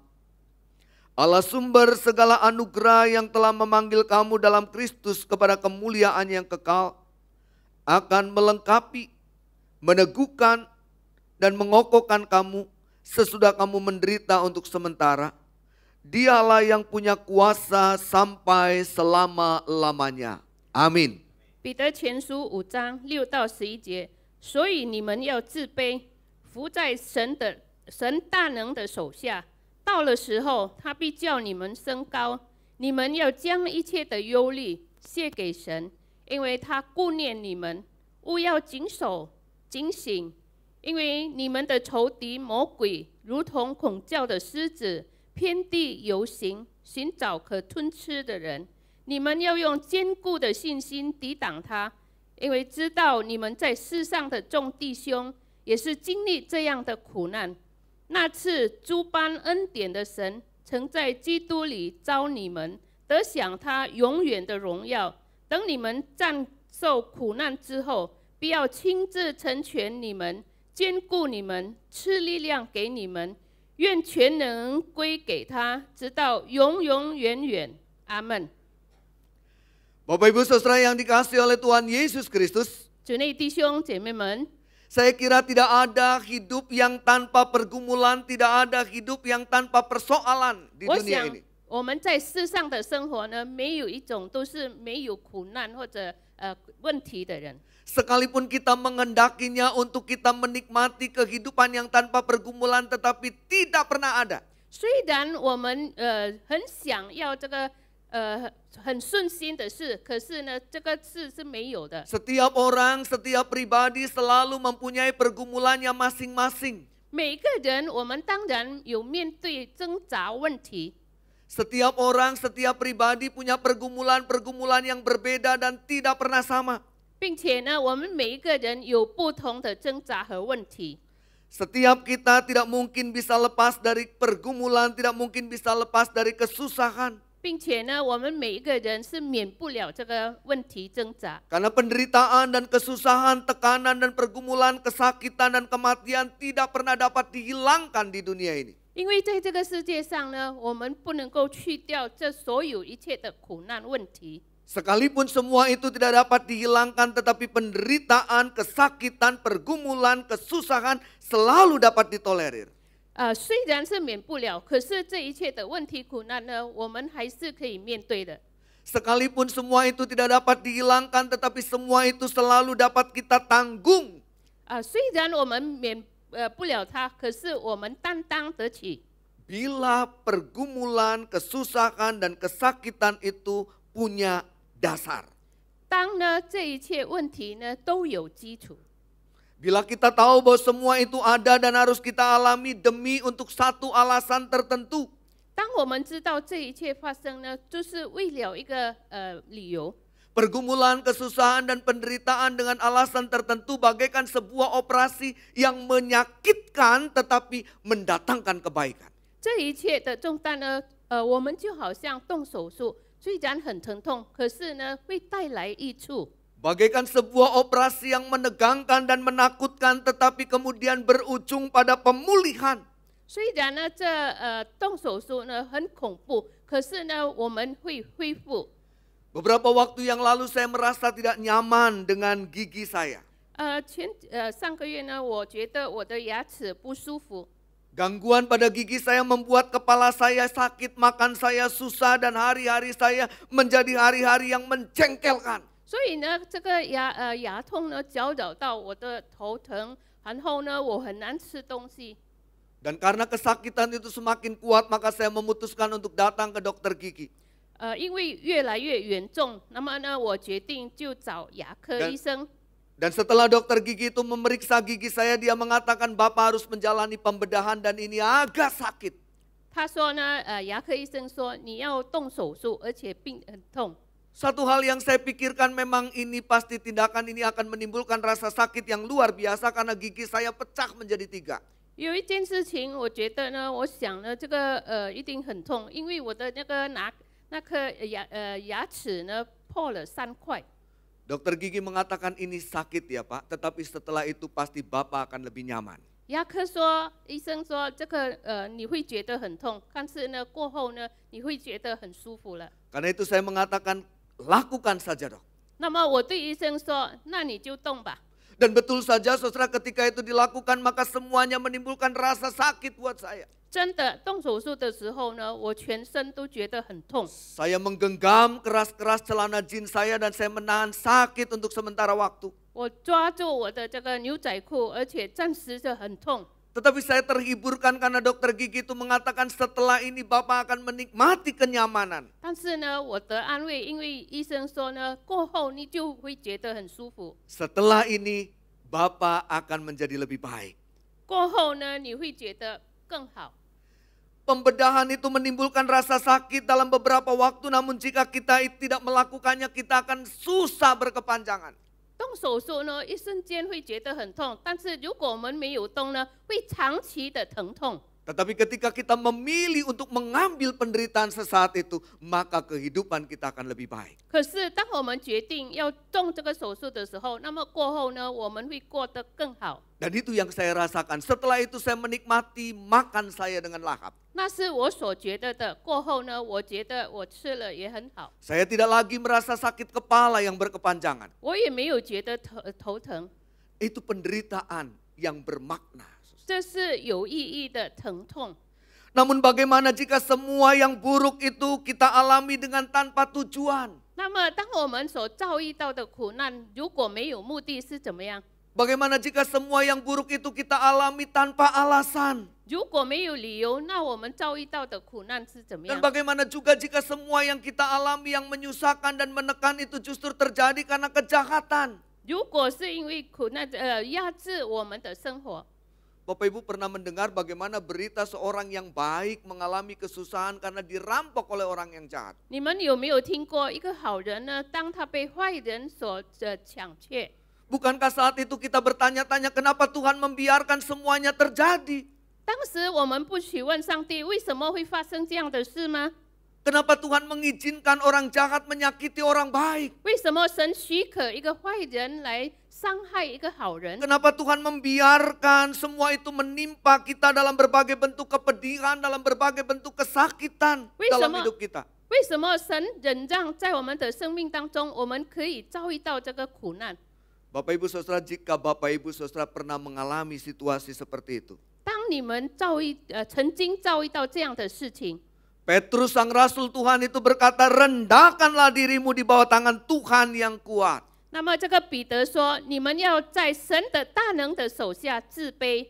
Allah sumber segala anugerah yang telah memanggil kamu dalam Kristus kepada kemuliaan yang kekal akan melengkapi, meneguhkan dan mengokohkan kamu sesudah kamu menderita untuk sementara. Dialah yang punya kuasa sampai selama-lamanya. Amin. 彼得前书5章6到11节，所以你们要自卑，服在神大能的手下。到了时候，他必叫你们升高。你们要将一切的忧虑卸给神，因为他顾念你们。务要谨守警醒，因为你们的仇敌魔鬼如同恐叫的狮子，遍地游行，寻找可吞吃的人。你们要用坚固的信心抵挡他，因为知道你们在世上的众弟兄也是经历这样的苦难。那赐诸般恩典的神，曾在基督里招你们，得享他永远的荣耀。等你们战受苦难之后，必要亲自成全你们，坚固你们，赐力量给你们。愿全能归给他，直到永永远远。阿门。 Bapak Ibu Saudara yang dikasihi oleh Tuhan Yesus Kristus, 主内弟兄姐妹们， saya kira tidak ada hidup yang tanpa pergumulan, tidak ada hidup yang tanpa persoalan di 我 dunia 想 ini. 我们在世上的生活呢，没有一种都是没有苦难或者问题的人。 Sekalipun kita menghendakinya untuk kita menikmati kehidupan yang tanpa pergumulan, tetapi tidak pernah ada. 虽然我们很想要这个很顺心的事，可是呢，这个事是没有的。 Setiap orang, setiap pribadi selalu mempunyai pergumulannya masing-masing. 每个人，我们当然有面对挣扎问题。 Setiap orang, setiap pribadi punya pergumulan-pergumulan yang berbeda dan tidak pernah sama. 并且呢，我们每一个人有不同的挣扎和问题。 Setiap kita tidak mungkin bisa lepas dari pergumulan, tidak mungkin bisa lepas dari kesusahan. 并且呢，我们每一个人是免不了这个问题挣扎。 Karena penderitaan dan kesusahan, tekanan dan pergumulan, kesakitan dan kematian tidak pernah dapat dihilangkan di dunia ini. 因为在这个世界上呢，我们不能够去掉这所有一切的苦难问题。 Sekalipun semua itu tidak dapat dihilangkan, tetapi penderitaan, kesakitan, pergumulan, kesusahan selalu dapat ditolerir. 虽然是免不了，可是这一切的问题苦难呢，我们还是可以面对的。 Sekalipun semua itu tidak dapat dihilangkan, tetapi semua itu selalu dapat kita tanggung. 虽然我们免不了它，可是我们担当得起。 Bila pergumulan, kesusahan, dan kesakitan itu punya dasar. 当呢这一切问题呢都有基础。 Bila kita tahu bahwa semua itu ada dan harus kita alami demi untuk satu alasan tertentu. 当我们知道这一切发生呢，就是为了一个理由。 Pergumulan, kesusahan, dan penderitaan dengan alasan tertentu bagaikan sebuah operasi yang menyakitkan tetapi mendatangkan kebaikan. 这一切的重担呢，我们就好像动手术，虽然很疼痛，可是呢会带来益处。 Bagaikan sebuah operasi yang menegangkan dan menakutkan tetapi kemudian berujung pada pemulihan. 虽然呢这动手术呢很恐怖，可是呢我们会恢复。 Beberapa waktu yang lalu saya merasa tidak nyaman dengan gigi saya. 上个月呢，我觉得我的牙齿不舒服。 Gangguan pada gigi saya membuat kepala saya sakit, makan saya susah, dan hari-hari saya menjadi hari-hari yang menjengkelkan. 所以呢，这个牙痛呢，搅扰到我的头疼，然后呢，我很难吃东西。 Dan karena kesakitan itu semakin kuat, maka saya memutuskan untuk datang ke dokter gigi. 因为越来越严重，那么呢，我决定就找牙科医生。 Dan setelah dokter gigi itu memeriksa gigi saya, dia mengatakan Bapak harus menjalani pembedahan dan ini agak sakit. 他说呢，牙科医生说你要动手术，而且病很痛。 Satu hal yang saya pikirkan memang ini pasti tindakan ini akan menimbulkan rasa sakit yang luar biasa karena gigi saya pecah menjadi 3. 有一件事情，我觉得呢，我想呢，这个一定很痛，因为我的那颗牙齿呢破了3块。 Dokter gigi mengatakan ini sakit ya Pak, tetapi setelah itu pasti Bapak akan lebih nyaman. 牙科说，医生说这个你会觉得很痛，但是呢过后呢你会觉得很舒服了。 Karena itu saya mengatakan lakukan saja dok. 那么我对医生说，那你就动吧。 Dan betul saja saudara ketika itu dilakukan maka semuanya menimbulkan rasa sakit buat saya. 真的动手术的时候呢，我全身都觉得很痛。 Saya menggenggam keras-keras celana jeans saya dan saya menahan sakit untuk sementara waktu. 我抓住我的这个牛仔裤，而且暂时就很痛。 Tetapi saya terhiburkan karena dokter gigi itu mengatakan setelah ini Bapak akan menikmati kenyamanan. 但是呢，我得安慰，因为医生说呢，过后你就会觉得很舒服。 Setelah ini Bapak akan menjadi lebih baik. 过后呢，你会觉得更好。 Pembedahan itu menimbulkan rasa sakit dalam beberapa waktu, namun jika kita tidak melakukannya kita akan susah berkepanjangan. 动手术呢，一瞬间会觉得很痛，但是如果我们没有动呢，会长期的疼痛。Tetapi ketika kita memilih untuk mengambil penderitaan sesaat itu, maka kehidupan kita akan lebih baik. 可是当我们决定要动这个手术的时候，那么过后呢，我们会过得更好。 Dan itu yang saya rasakan. Setelah itu saya menikmati makan saya dengan lahap. 那是我所觉得的。过后呢，我觉得我吃了也很好， Saya tidak lagi merasa sakit kepala yang berkepanjangan. 我也没有觉得头疼， Itu penderitaan yang bermakna. 这是有意义的疼痛。 Namun bagaimana jika semua yang buruk itu kita alami dengan tanpa tujuan? 那么，当我们所遭遇到的苦难，如果没有目的是怎么样？ Bagaimana jika semua yang buruk itu kita alami tanpa alasan? 如果没有理由，那我们遭遇到的苦难是怎么 Dan 样？ bagaimana juga jika semua yang kita alami yang menyusahkan dan menekan itu justru terjadi karena kejahatan? 如果是因为苦难压制我们的生活， Bapak Ibu pernah mendengar bagaimana berita seorang yang baik mengalami kesusahan karena dirampok oleh orang yang jahat? 你们有没有听过一个好人呢？当他被坏人所抢窃， Bukankah saat itu kita bertanya-tanya kenapa Tuhan membiarkan semuanya terjadi? 当时我们不询问上帝为什么会发生这样的事吗？ Kenapa Tuhan mengizinkan orang jahat menyakiti orang baik? 为什么神许可一个坏人来伤害一个好人？ Kenapa Tuhan membiarkan semua itu menimpa kita dalam berbagai bentuk kepedihan, dalam berbagai bentuk kesakitan dalam hidup kita? 为什么神忍让在我们的生命当中，我们可以遭遇到这个苦难？ Bapak Ibu Saudara, jika Bapak Ibu Saudara pernah mengalami situasi seperti itu, 当你们曾经遭遇到这样的事情， Petrus sang rasul Tuhan itu berkata, rendahkanlah dirimu di bawah tangan Tuhan yang kuat. 那么这个彼得说，你们要在神的大能的手下自卑。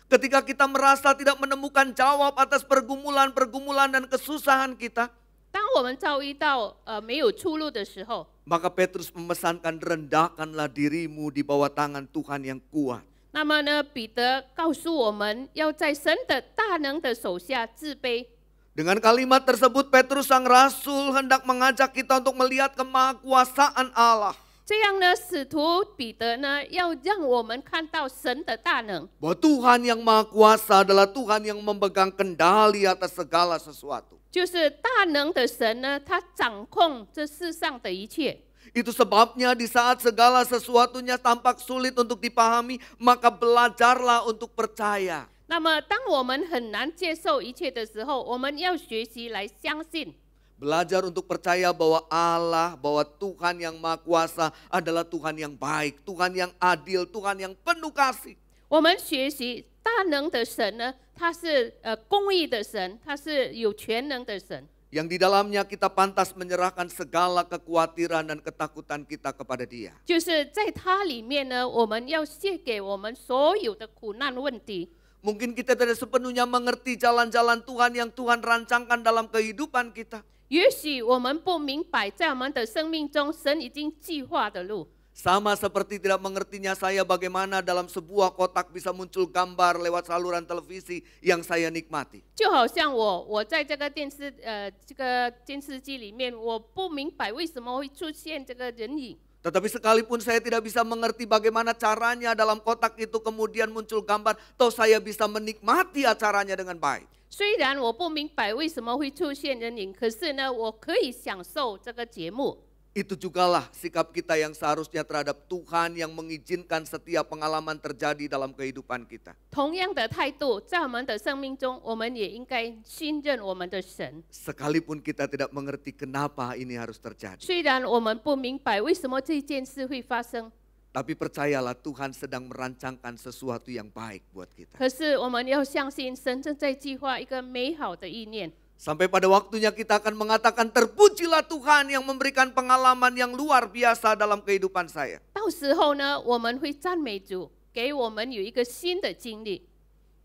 Ketika kita merasa tidak menemukan jawab atas pergumulan-pergumulan dan kesusahan kita, 当我们遭遇到没有出路的时候， maka Petrus memesankan rendahkanlah dirimu di bawah tangan Tuhan yang kuat. 那么呢，彼得告诉我们要在神的大能的手下自卑。 Dengan kalimat tersebut Petrus sang rasul hendak mengajak kita untuk melihat kemahakuasaan Allah. 这样呢，使徒彼得呢，要让我们看到神的大能。 Bahwa Tuhan yang maha kuasa adalah Tuhan yang memegang kendali atas segala sesuatu. 就是大能的神呢，他掌控这世上的一切。 Itu sebabnya di saat segala sesuatunya tampak sulit untuk dipahami, maka belajarlah untuk percaya. 那么，当我们很难接受一切的时候，我们要学习来相信。 Belajar untuk percaya bahwa Allah, bahwa Tuhan yang maha kuasa adalah Tuhan yang baik, Tuhan yang adil, Tuhan yang penuh kasih. 我们学习大能的神呢，他是公义的神，他是有全能的神。 Yang di dalamnya kita pantas menyerahkan segala kekhawatiran dan ketakutan kita kepada Dia. 就是在它里面呢，我们要卸给我们所有的苦难问题。 Mungkin kita tidak sepenuhnya mengerti jalan-jalan Tuhan yang Tuhan rancangkan dalam kehidupan kita. 也许我们不明白，在我们的生命中，神已经计划的路。 Sama seperti tidak mengertinya saya bagaimana dalam sebuah kotak bisa muncul gambar lewat saluran televisi yang saya nikmati. 就好像我在这个电视机里面，我不明白为什么会出现这个人影。 Tetapi sekalipun saya tidak bisa mengerti bagaimana caranya dalam kotak itu kemudian muncul gambar, toh saya bisa menikmati acaranya dengan baik. 虽然我不明白为什么会出现人影，可是呢，我可以享受这个节目。 Itu jugalah sikap kita yang seharusnya terhadap Tuhan yang mengizinkan setiap pengalaman terjadi dalam kehidupan kita. 同样的态度，在我们的生命中，我们也应该信任我们的神。 Sekalipun kita tidak mengerti kenapa ini harus terjadi. 虽然我们不明白为什么这件事会发生， Tapi percayalah Tuhan sedang merancangkan sesuatu yang baik buat kita. 可是我们要相信神正在计划一个美好的意念。 Sampai pada waktunya kita akan mengatakan terpujilah Tuhan yang memberikan pengalaman yang luar biasa dalam kehidupan saya. 到时候呢，我们会赞美主，给我们有一个新的经历。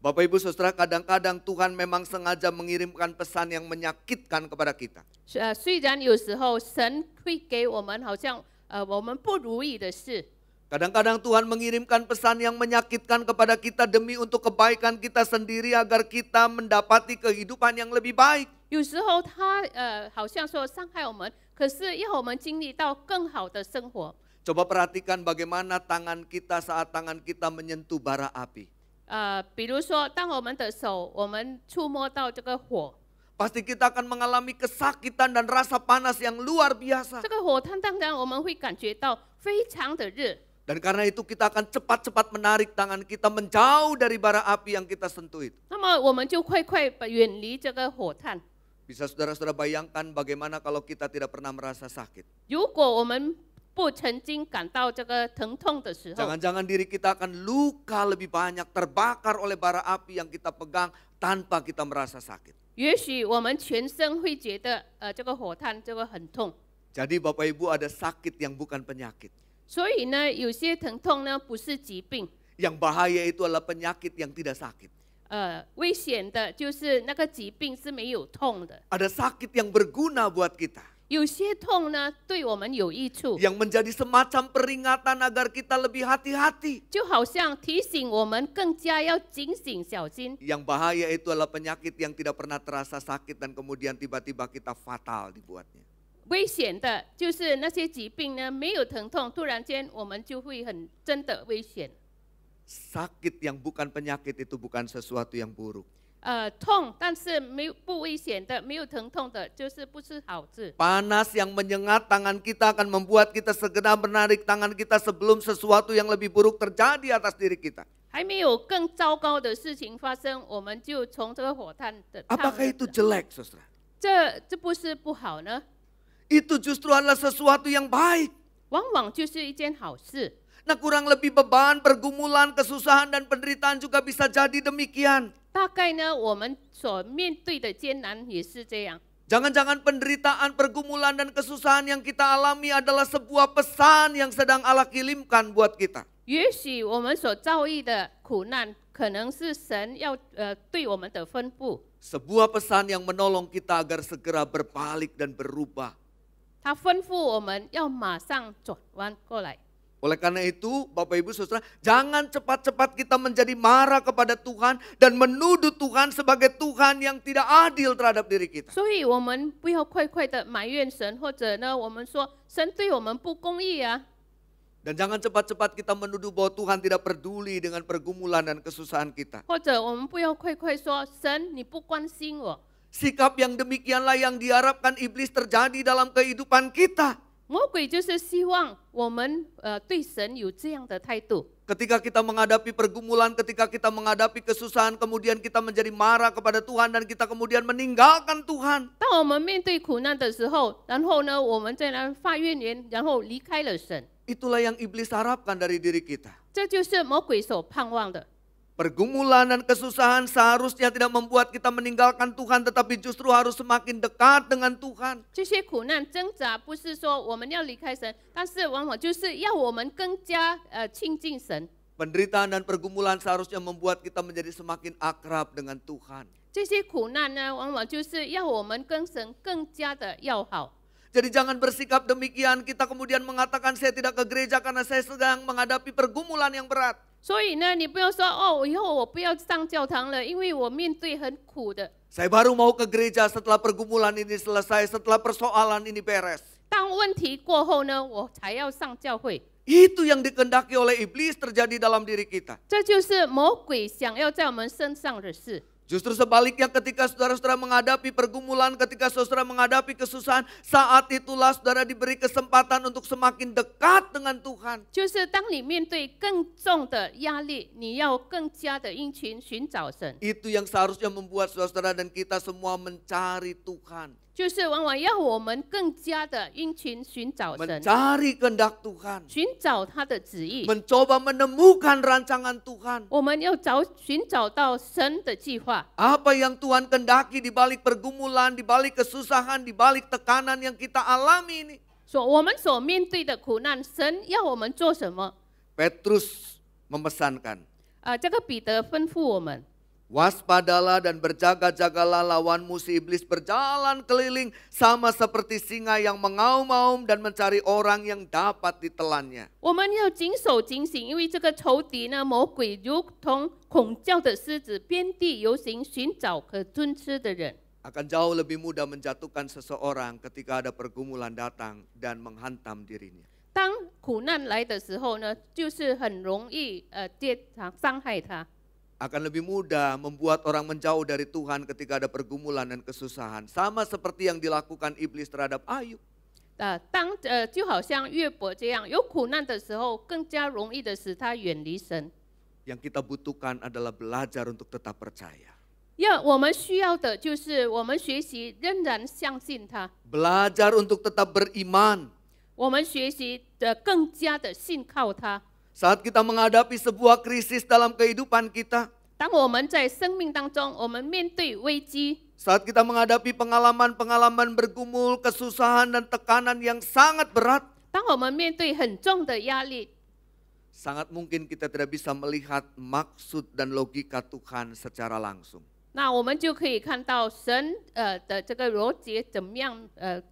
Bapak Ibu Saudara, kadang-kadang Tuhan memang sengaja mengirimkan pesan yang menyakitkan kepada kita. 虽然有时候神会给我们好像我们不如意的事， Kadang-kadang Tuhan mengirimkan pesan yang menyakitkan kepada kita demi untuk kebaikan kita sendiri agar kita mendapati kehidupan yang lebih baik. 有时候他好像说伤害我们，可是要我们经历到更好的生活。 Coba perhatikan bagaimana tangan kita saat tangan kita menyentuh bara api. 比如说，当我们的手我们触摸到这个火， pasti kita akan mengalami kesakitan dan rasa panas yang luar biasa. 这个火炭当然我们会感觉到非常的热。 Dan karena itu kita akan cepat-cepat menarik tangan kita menjauh dari bara api yang kita sentuh itu. 那么我们就快快远离这个火炭。 Bisa saudara-saudara bayangkan bagaimana kalau kita tidak pernah merasa sakit. 如果我们不曾经感到这个疼痛的时候， Jangan-jangan diri kita akan luka lebih banyak, terbakar oleh bara api yang kita pegang tanpa kita merasa sakit. 也许我们全身会觉得这个火炭这个很痛。 Jadi Bapak Ibu ada sakit yang bukan penyakit. 所以呢，有些疼痛呢不是疾病， Yang bahaya itu adalah penyakit yang tidak sakit. 危险的就是那个疾病是没有痛的。 Ada sakit yang berguna buat kita. 有些痛呢对我们有益处， Yang menjadi semacam peringatan agar kita lebih hati-hati. 就好像提醒我们更加要警醒小心。 Yang bahaya itu adalah penyakit yang tidak pernah terasa sakit dan kemudian tiba-tiba kita fatal dibuatnya. 危险的就是那些疾病呢没有疼痛，突然间我们就会很真的危险。 Sakit yang bukan penyakit itu bukan sesuatu yang buruk. 痛但是不危险的，没有疼痛的，就是不是好事。 Panas yang menyengat tangan kita akan membuat kita segera menarik tangan kita sebelum sesuatu yang lebih buruk terjadi atas diri kita. 还没有更糟糕的事情发生，我们就从这个火炭的。 Apakah itu jelek, saudara? 这不是不好呢？ Itu justru adalah sesuatu yang baik. 往往就是一件好事。 Nah, kurang lebih beban, pergumulan, kesusahan dan penderitaan juga bisa jadi demikian. 大概呢，我们所面对的艰难也是这样。 Jangan-jangan penderitaan, pergumulan dan kesusahan yang kita alami adalah sebuah pesan yang sedang Allah kirimkan buat kita. 也许我们所遭遇的苦难，可能是神要对我们的吩咐。 Sebuah pesan yang menolong kita agar segera berbalik dan berubah. 他吩咐我们要马上转弯过来。 Oleh karena itu, Bapak Ibu Saudara, jangan cepat-cepat kita menjadi marah kepada Tuhan dan menuduh Tuhan sebagai Tuhan yang tidak adil terhadap diri kita. 所以我们不要快快的埋怨神，或者呢，我们说神对我们不公义啊。 Dan jangan cepat-cepat kita menuduh bahwa Tuhan tidak peduli dengan pergumulan dan kesusahan kita. 或者我们不要快快说神你不关心我。 Sikap yang demikianlah yang diharapkan iblis terjadi dalam kehidupan kita. 魔鬼就是希望我们对神有这样的态度。 Ketika kita menghadapi pergumulan, ketika kita menghadapi kesusahan, kemudian kita menjadi marah kepada Tuhan dan kita kemudian meninggalkan Tuhan. 当我们面对苦难的时候，然后呢，我们在那发怨言，然后离开了神。 Itulah yang iblis harapkan dari diri kita. 这就是魔鬼所盼望的。 Pergumulan dan kesusahan seharusnya tidak membuat kita meninggalkan Tuhan, tetapi justru harus semakin dekat dengan Tuhan. 这些苦难挣扎不是说我们要离开神，但是往往就是要我们更加亲近神。 Penderitaan dan pergumulan seharusnya membuat kita menjadi semakin akrab dengan Tuhan. 这些苦难呢，往往就是要我们跟神更加的要好。 Jadi jangan bersikap demikian, kita kemudian mengatakan saya tidak ke gereja karena saya sedang menghadapi pergumulan yang berat. 所以呢，你不要说哦，以后我不要上教堂了，因为我面对很苦的。 Saya baru mau ke gereja setelah pergumulan ini selesai, setelah persoalan ini beres. 当问题过后呢，我才要上教会。 Itu yang dikehendaki oleh iblis terjadi dalam diri kita. 这就是魔鬼想要在我们身上的事。 Justru sebaliknya ketika saudara-saudara menghadapi pergumulan, ketika saudara menghadapi kesusahan, saat itulah saudara diberi kesempatan untuk semakin dekat dengan Tuhan. 就是当你面对更重的压力，你要更加的殷勤寻找神。 Itu yang seharusnya membuat saudara-saudara dan kita semua mencari Tuhan. 就是往往要我们更加的殷勤寻找神， Mencari kehendak Tuhan. 寻找他的旨意。 Mencoba menemukan rancangan Tuhan. 我们要寻找到神的计划。 Apa yang Tuhan kehendaki di balik pergumulan, di balik kesusahan, di balik tekanan yang kita alami ini. 我们所面对的苦难，神要我们做什么？ Petrus memesankan, 这个彼得吩咐我们， Waspadalah dan berjaga-jagalah, lawanmu si iblis berjalan keliling sama seperti singa yang mengaum-ngaum dan mencari orang yang dapat ditelannya. 我们要谨守警醒，因为这个仇敌呢，魔鬼如同恐叫的狮子，遍地游行，寻找可吞吃的人。 Akan jauh lebih mudah menjatuhkan seseorang ketika ada pergumulan datang dan menghantam dirinya. 当苦难来的时候呢，就是很容易伤害他。akan lebih mudah membuat orang menjauh dari Tuhan ketika ada pergumulan dan kesusahan. Sama seperti yang dilakukan iblis terhadap Ayub. 就好像约伯这样，有苦难的时候，更加容易的使他远离神。 Yang kita butuhkan adalah belajar untuk tetap percaya. 我们需要的就是我们学习仍然相信他， Belajar untuk tetap beriman. 我们学习的更加的信靠他。 Saat kita menghadapi sebuah krisis dalam kehidupan kita, 当我们在生命当中，我们面对危机， saat kita menghadapi pengalaman-pengalaman bergumul, kesusahan dan tekanan yang sangat berat, 当我们面对很重的压力， sangat mungkin kita tidak bisa melihat maksud dan logika Tuhan secara langsung. 那我们就可以看到神的这个逻辑怎么样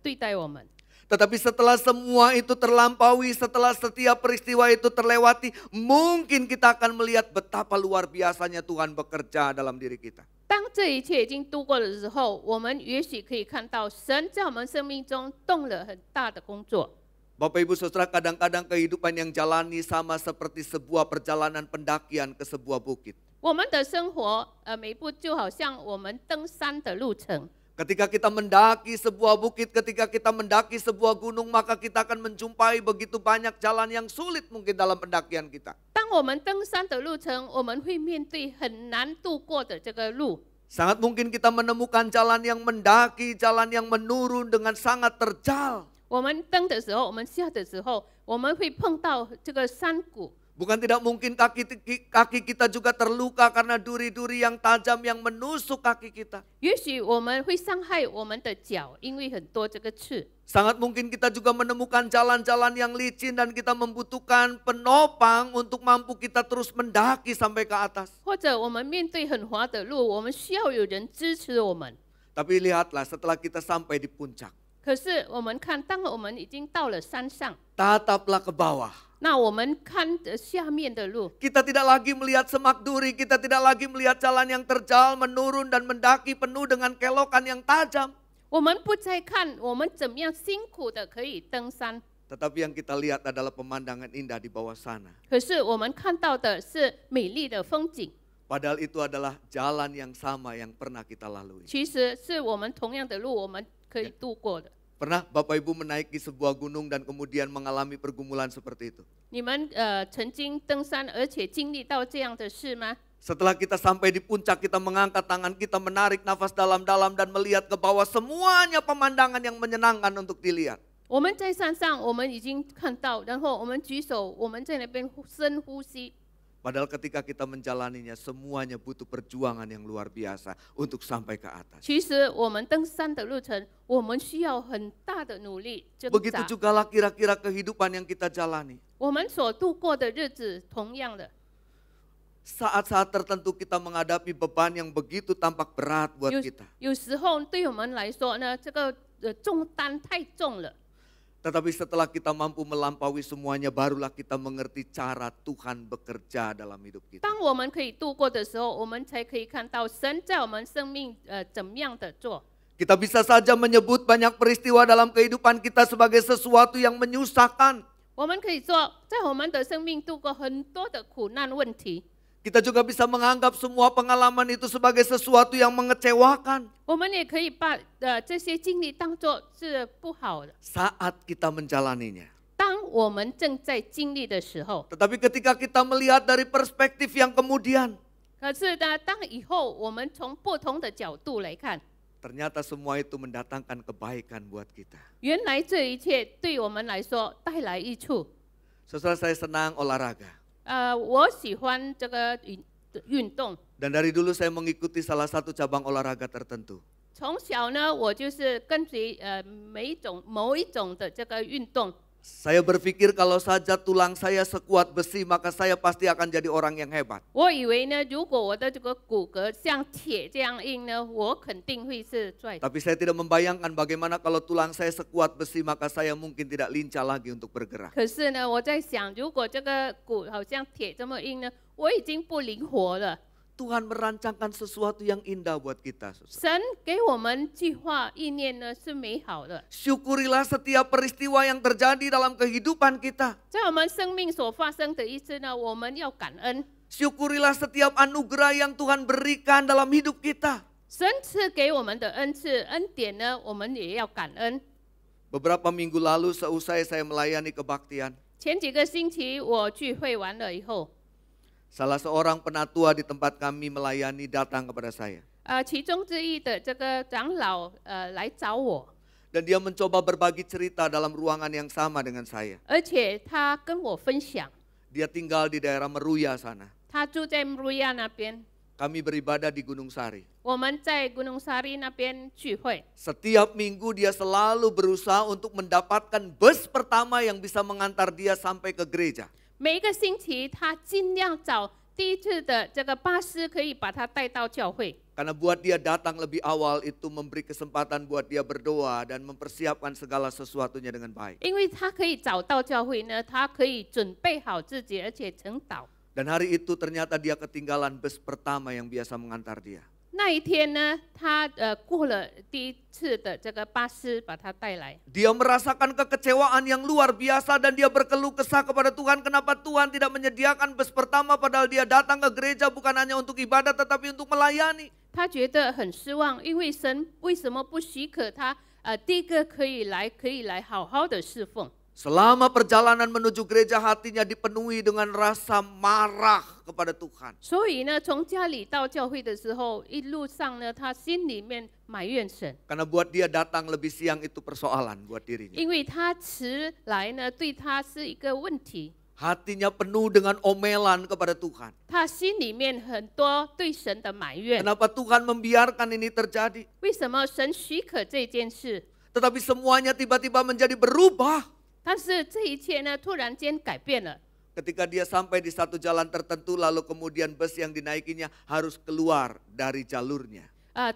对待我们。 Tetapi setelah semua itu terlampaui, setelah setiap peristiwa itu terlewati, mungkin kita akan melihat betapa luar biasanya Tuhan bekerja dalam diri kita. 当这一切已经度过的时候，我们也许可以看到神在我们生命中动了很大的工作。 Bapak Ibu Saudara, kadang-kadang kehidupan yang jalani sama seperti sebuah perjalanan pendakian ke sebuah bukit. 我们的生活每一步就好像我们登山的路程。 Ketika kita mendaki sebuah bukit, ketika kita mendaki sebuah gunung, maka kita akan menjumpai begitu banyak jalan yang sulit mungkin dalam pendakian kita. 当我们登山的路程，我们会面对很难度过的这个路。 Sangat mungkin kita menemukan jalan yang mendaki, jalan yang menurun dengan sangat terjal. 我们登的时候，我们下的时候，我们会碰到这个山谷。 Bukan tidak mungkin kaki kita juga terluka karena duri-duri yang tajam yang menusuk kaki kita. 也许我们会伤害我们的脚，因为很多这个刺。 Sangat mungkin kita juga menemukan jalan-jalan yang licin dan kita membutuhkan penopang untuk mampu kita terus mendaki sampai ke atas. 或者我们面对很滑的路，我们需要有人支持我们。 Tapi lihatlah setelah kita sampai di puncak, 可是我们看，当我们已经到了山上， tataplah ke bawah. 那我们看下面的路， Kita tidak lagi melihat semak duri, kita tidak lagi melihat jalan yang terjal, menurun dan mendaki penuh dengan kelokan yang tajam. 我们不再看我们怎么样辛苦的可以登山， Tetapi yang kita lihat adalah pemandangan indah di bawah sana. 可是我们看到的是美丽的风景， Padahal itu adalah jalan yang sama yang pernah kita lalui. 其实是我们同样的路，我们可以度过的。 Pernah Bapak Ibu menaiki sebuah gunung dan kemudian mengalami pergumulan seperti itu? 你们曾经登山，而且经历到这样的事吗？ Setelah kita sampai di puncak, kita mengangkat tangan kita, menarik nafas dalam-dalam dan melihat ke bawah, semuanya pemandangan yang menyenangkan untuk dilihat. 我们在山上，我们已经看到，然后我们举手，我们在那边深呼吸。 Padahal ketika kita menjalaninya, semuanya butuh perjuangan yang luar biasa untuk sampai ke atas. 其实我们登山的路程，我们需要很大的努力挣 Begitu 扎。 jugalah kira-kira kehidupan yang kita jalani. 我们所度过的日子，同样的， Saat-saat tertentu kita menghadapi beban yang begitu tampak berat buat 有 kita. 有时候对我们来说呢，这个重担太重了。 Tetapi setelah kita mampu melampaui semuanya, barulah kita mengerti cara Tuhan bekerja dalam hidup kita. 当我们可以度过的时候，我们才可以看到神在我们生命怎么样的做。 Kita bisa saja menyebut banyak peristiwa dalam kehidupan kita sebagai sesuatu yang menyusahkan. 我们可以说，在我们的生命度过很多的苦难问题。 Kita juga bisa menganggap semua pengalaman itu sebagai sesuatu yang mengecewakan. 我们也可以把这些经历当作是不好的。 Saat kita menjalaninya. 当我们正在经历的时候， Tetapi ketika kita melihat dari perspektif yang kemudian, 可是呢，当以后我们从不同的角度来看， ternyata semua itu mendatangkan kebaikan buat kita. 原来这一切对我们来说带来益处。 Saudara, saya senang olahraga. 我喜欢这个运动。 Dan dari dulu saya mengikuti salah satu cabang olahraga tertentu. 从小呢，我就是跟随某一种的这个运动。 Saya berpikir kalau saja tulang saya sekuat besi, maka saya pasti akan jadi orang yang hebat. 我以为呢，如果我的这个骨骼像铁这样硬呢，我肯定会是帅的。 Tapi saya tidak membayangkan bagaimana kalau tulang saya sekuat besi, maka saya mungkin tidak lincah lagi untuk bergerak. 可是呢，我在想，如果这个骨好像铁这么硬呢，我已经不灵活了。 Tuhan merancangkan sesuatu yang indah buat kita. 神给我们计划意念呢是美好的， Syukurilah setiap peristiwa yang terjadi dalam kehidupan kita. 在我们生命所发生的一次呢，我们要感恩。Syukurilah setiap anugerah yang Tuhan berikan dalam hidup kita. 神赐给我们的恩赐、恩典呢，我们也要感恩。 Beberapa minggu lalu seusai saya melayani kebaktian, 前几个星期我聚会完了以后， salah seorang penatua di tempat kami melayani datang kepada saya. 其中之一的这个长老来找我， Dan dia mencoba berbagi cerita dalam ruangan yang sama dengan saya. 而且他跟我分享， Dia tinggal di daerah Meruya sana. 他住在姆瑞亚那边， Kami beribadah di Gunung Sari. 我们在古农沙利那边聚会。 Setiap minggu dia selalu berusaha untuk mendapatkan bus pertama yang bisa mengantar dia sampai ke gereja. 每一个星期，他尽量找第一次的这个巴士，可以把他带到教会。 Karena buat dia datang lebih awal itu memberi kesempatan buat dia berdoa dan mempersiapkan segala sesuatunya dengan baik. 因为他可以找到教会呢，他可以准备好自己，而且晨祷。 Dan hari itu ternyata dia ketinggalan bus pertama yang biasa mengantar dia. 那一天呢，他过了第一次的这个巴士，把他带来。 Dia merasakan kekecewaan yang luar biasa dan dia berkeluh kesah kepada Tuhan. Kenapa Tuhan tidak menyediakan bus pertama padahal dia datang ke gereja bukan hanya untuk ibadah tetapi untuk melayani. 他觉得很失望，因为神为什么不许可他第一个可以来好好的侍奉？ Selama perjalanan menuju gereja hatinya dipenuhi dengan rasa marah kepada Tuhan. 所以呢，从家里到教会的时候，一路上呢，他心里面埋怨神， Karena buat dia datang lebih siang itu persoalan buat dirinya. 因为他迟来呢，对他是一个问题。 Hatinya penuh dengan omelan kepada Tuhan. 他心里面很多对神的埋怨， Kenapa Tuhan membiarkan ini terjadi? 为什么神许可这件事？ Tetapi semuanya tiba-tiba menjadi berubah. 但是这一切呢，突然间改变了。 Ketika dia sampai di satu jalan tertentu lalu kemudian bus yang dinaikinya harus keluar dari jalurnya.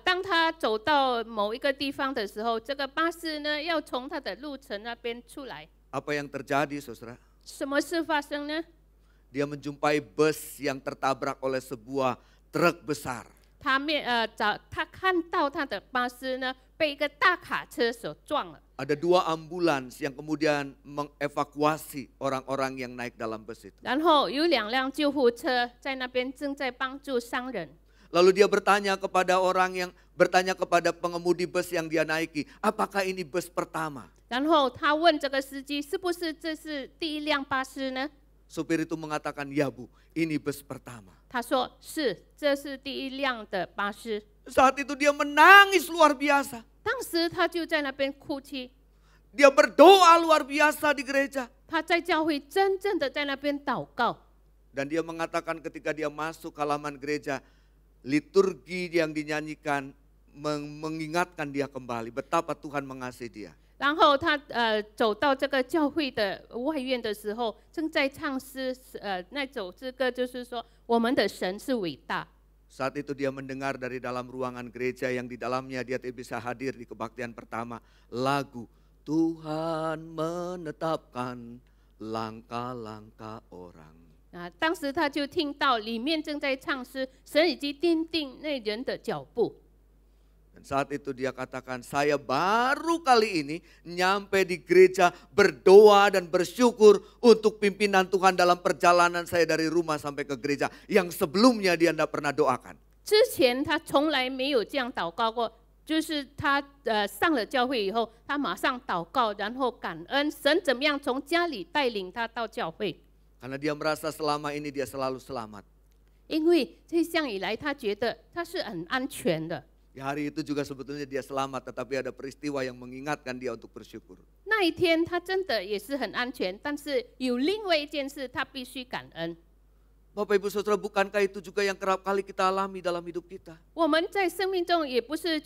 当他走到某一个地方的时候，这个巴士呢，要从他的路程那边出来。 Apa yang terjadi, saudara? 什么事发生呢？ Dia menjumpai bus yang tertabrak oleh sebuah truk besar. 他看到他的巴士呢，被一个大卡车所撞了。 Ada 2 ambulans yang kemudian mengevakuasi orang-orang yang naik dalam bus itu. 然后有2辆救护车在那边正在帮助伤人。 Lalu dia bertanya kepada pengemudi bus yang dia naiki, apakah ini bus pertama? 然后他问这个司机，是不是这是第一辆巴士呢？ Supir itu mengatakan, ya Bu, ini bus pertama. 他说是，这是第一辆的巴士。 Saat itu dia menangis luar biasa. 当时他就在那边哭泣， Dia berdoa luar biasa di gereja. 他在教会真正的在那边祷告。 Dan dia mengatakan ketika dia masuk ke halaman gereja, liturgi yang dinyanyikan mengingatkan dia kembali betapa Tuhan mengasihi dia. 然后他走到这个教会的外院的时候，正在唱诗，那首诗歌就是说，我们的神是伟大。 Saat itu dia mendengar dari dalam ruangan gereja yang di dalamnya dia tidak bisa hadir di kebaktian pertama, lagu Tuhan menetapkan langkah-langkah orang. 当时他就听到里面正在唱诗，神已经奠定那人的脚步。 Dan saat itu dia katakan, saya baru kali ini nyampe di gereja berdoa dan bersyukur untuk pimpinan Tuhan dalam perjalanan saya dari rumah sampai ke gereja. Yang sebelumnya dia tidak pernah doakan. 之前他从来没有这样祷告过，就是他上了教会以后，他马上祷告，然后感恩神怎么样从家里带领他到教会。 Karena dia merasa selama ini dia selalu selamat. 因为这项以来他觉得他是很安全的。 Di hari itu juga sebetulnya dia selamat, tetapi ada peristiwa yang mengingatkan dia untuk bersyukur. 那一天他真的也是很安全，但是有另外一件事他必须感恩。 Bapak Ibu Saudara, bukankah itu juga yang kerap kali kita alami dalam hidup kita? 我们在生命中也不是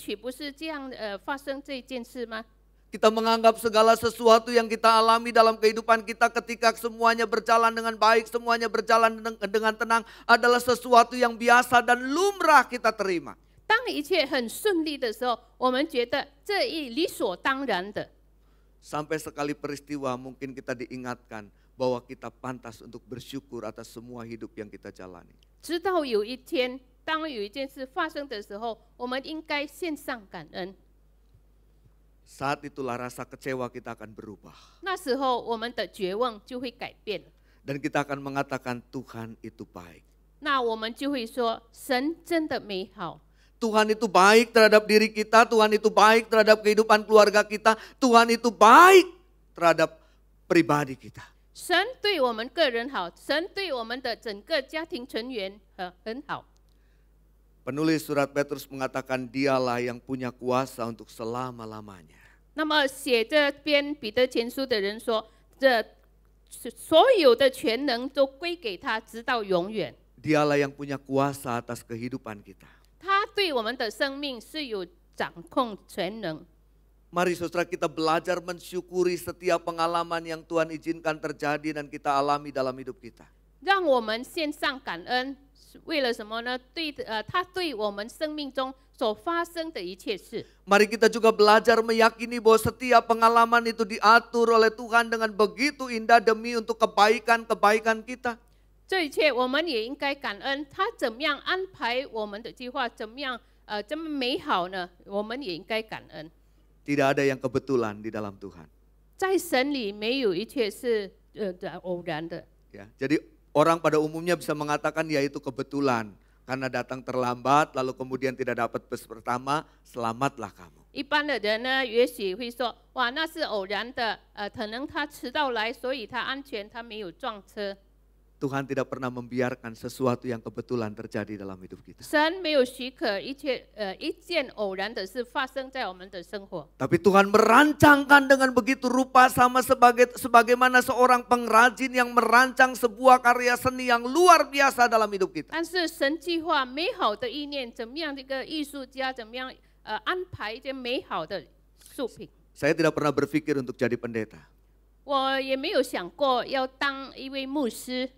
这样发生这件事吗？ Kita menganggap segala sesuatu yang kita alami dalam kehidupan kita ketika semuanya berjalan dengan baik, semuanya berjalan dengan tenang adalah sesuatu yang biasa dan lumrah kita terima. 当一切很顺利的时候，我们觉得这一理所当然的。 Sampai sekali peristiwa mungkin kita diingatkan bahwa kita pantas untuk bersyukur atas semua hidup yang kita jalani. 直到有一天，当有一件事发生的时候，我们应该献上感恩。 Saat itulah rasa kecewa kita akan berubah. 那时候我们的绝望就会改变了。 Dan kita akan mengatakan Tuhan itu baik. 那我们就会说神真的美好。 Tuhan itu baik terhadap diri kita, Tuhan itu baik terhadap kehidupan keluarga kita, Tuhan itu baik terhadap pribadi kita. 神对我们个人好，神对我们的整个家庭成员很好。 Penulis surat Petrus mengatakan dialah yang punya kuasa untuk selama-lamanya. 那么写这篇彼得前书的人说，这所有的全能都归给他，直到永远。 Dialah yang punya kuasa atas kehidupan kita. 他对我们的生命是有掌控全能。 Mari saudara kita belajar mensyukuri setiap pengalaman yang Tuhan izinkan terjadi dan kita alami dalam hidup kita. 让我们献上感恩，为了什么呢？他对我们生命中所发生的一切事。 Mari kita juga belajar meyakini bahwa setiap pengalaman itu diatur oleh Tuhan dengan begitu indah demi untuk kebaikan-kebaikan kita. 这一切我们也应该感恩，他怎么样安排我们的计划，怎么样这么美好呢？我们也应该感恩。 Tidak ada yang kebetulan di dalam Tuhan. 在神里没有一切是偶然的。 Ya, jadi orang pada umumnya bisa mengatakan ya itu kebetulan. Karena datang terlambat lalu kemudian tidak dapat bus pertama, selamatlah kamu. 一般的人呢，也许会说，哇，那是偶然的，可能他迟到来，所以他安全，他没有撞车。 Tuhan tidak pernah membiarkan sesuatu yang kebetulan terjadi dalam hidup kita. 神没有许可一件偶然的事发生在我们的生活。 Tapi Tuhan merancangkan dengan begitu rupa sama sebagaimana seorang pengrajin yang merancang sebuah karya seni yang luar biasa dalam hidup kita. 但是神计划美好的意念，怎么样的一个艺术家，怎么样安排一件美好的作品。 Saya tidak pernah berpikir untuk jadi pendeta. 我也没有想过要当一位牧师。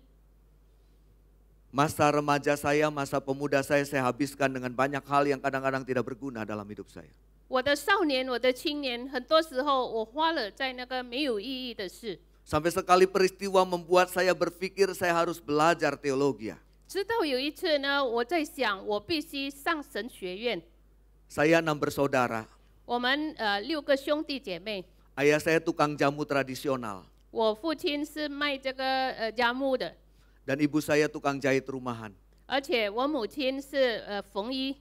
Masa remaja saya, masa pemuda saya habiskan dengan banyak hal yang kadang-kadang tidak berguna dalam hidup saya. 我的少年，我的青年，很多时候我花了在那个没有意义的事。 Sampai sekali peristiwa membuat saya berpikir saya harus belajar teologi. 直到有一次呢，我在想，我必须上神学院。 Saya 6 bersaudara. 我们6个兄弟姐妹。 Ayah saya tukang jamu tradisional. 我父亲是卖这个ja木的。 Dan ibu saya tukang jahit rumahan. 而且我母亲是缝衣。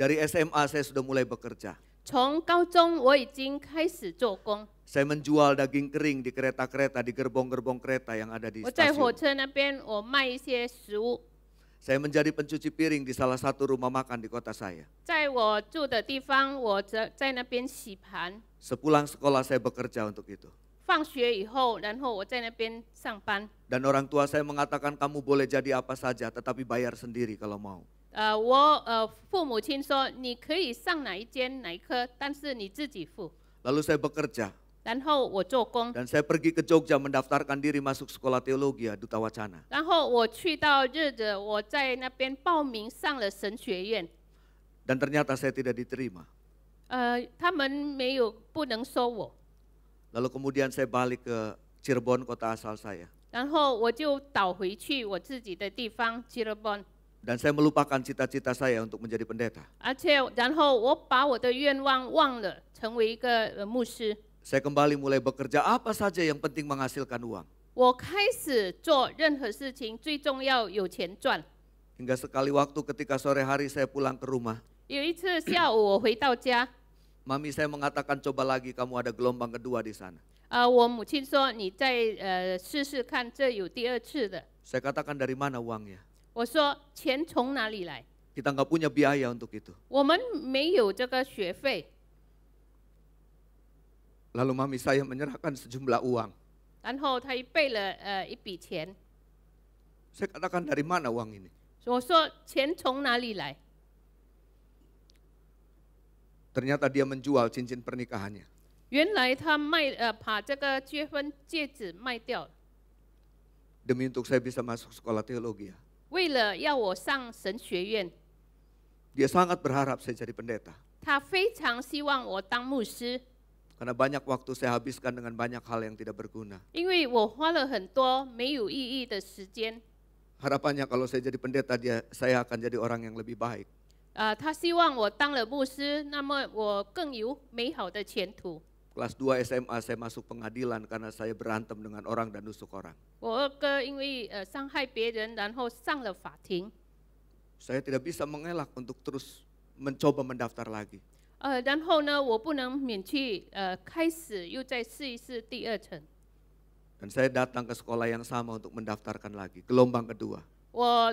Dari SMA saya sudah mulai bekerja. 从高中我已经开始做工。 Saya menjual daging kering di kereta-kereta, di gerbong-gerbong kereta yang ada di 我在火 stasiun. 车那边，我卖一些食物。 Saya menjadi pencuci piring di salah satu rumah makan di kota saya. 在我住的地方，我在那边洗盘。 Sepulang sekolah saya bekerja untuk itu. 放学以后，然后我在那边上班。 Dan orang tua saya mengatakan kamu boleh jadi apa saja, tetapi bayar sendiri kalau mau. 我父母亲说你可以上哪一间哪一科，但是你自己付。 Lalu saya bekerja. 然后我做工。 Dan saya pergi ke Jogja mendaftarkan diri masuk sekolah teologi Duta Wacana. 然后我去到日子，我在那边报名上了神学院。 Dan ternyata saya tidak diterima. 他们没有不能收我。 Lalu kemudian saya balik ke Cirebon, kota asal saya. 然后我就倒回去我自己的地方吉勒邦。 Dan saya melupakan cita-cita saya untuk menjadi pendeta. 而且，然后我把我的愿望忘了，成为一个牧师。 Saya kembali mulai bekerja apa saja yang penting menghasilkan uang. 我开始做任何事情，最重要有钱赚。 Hingga sekali waktu ketika sore hari saya pulang ke rumah. 有一次下午我回到家， Mami saya mengatakan coba lagi kamu ada gelombang kedua di sana. 我母亲说你再试试看，这有第二次的。 Saya katakan dari mana uangnya? 我说钱从哪里来？ Kita nggak punya biaya untuk itu. 我们没有这个学费。 Lalu mami saya menyerahkan sejumlah uang. 然后他备了一笔钱。 Saya katakan dari mana uang ini? 我说钱从哪里来？ Ternyata dia menjual cincin pernikahannya. 原来他把这个结婚戒指卖掉了， Demi untuk saya bisa masuk sekolah teologi. 为了要我上神学院。 Dia sangat berharap saya jadi pendeta. 他非常希望我当牧师， Karena banyak waktu saya habiskan dengan banyak hal yang tidak berguna. 因为我花了很多没有意义的时间。 Harapannya kalau saya jadi pendeta saya akan jadi orang yang lebih baik. 他希望我当了牧师，那么我更有美好的前途。Kelas 2 SMA saya masuk pengadilan karena saya berantem dengan orang dan nusuk orang. 我因为伤害别人，然后上了法庭。 Saya tidak bisa mengelak untuk terus mencoba mendaftar lagi. 然后呢，我不能免去开始又再试一试第二层。 Dan saya datang ke sekolah yang sama untuk mendaftarkan lagi, gelombang kedua. 我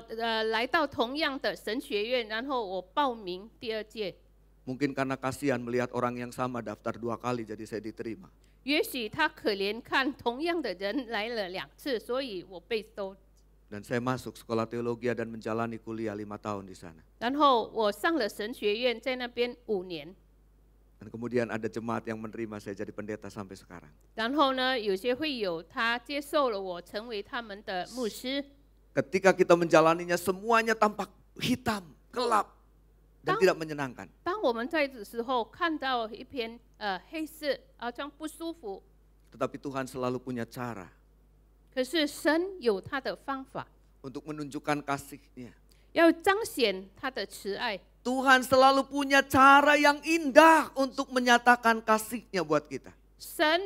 来到同样的神学院，然后我报名第二届。 Mungkin karena kasihan melihat orang yang sama daftar 2 kali jadi saya diterima. 也许他可怜看同样的人来了2次，所以我被收。 Dan saya masuk sekolah teologi dan menjalani kuliah 5 tahun di sana. 然后我上了神学院，在那边5年。 Dan kemudian ada jemaat yang menerima saya jadi pendeta sampai sekarang. 然后呢，有些会友他接受了我，成为他们的牧师。 Ketika kita menjalaninya semuanya tampak hitam, gelap, dan tidak menyenangkan. 当我们在的时候看到一片黑色，好像不舒服。 Tetapi Tuhan selalu punya cara 可是神有他的方法， untuk menunjukkan kasih-Nya. 要彰显他的慈爱。 Tuhan selalu punya cara yang indah untuk menyatakan kasih-Nya buat kita. 神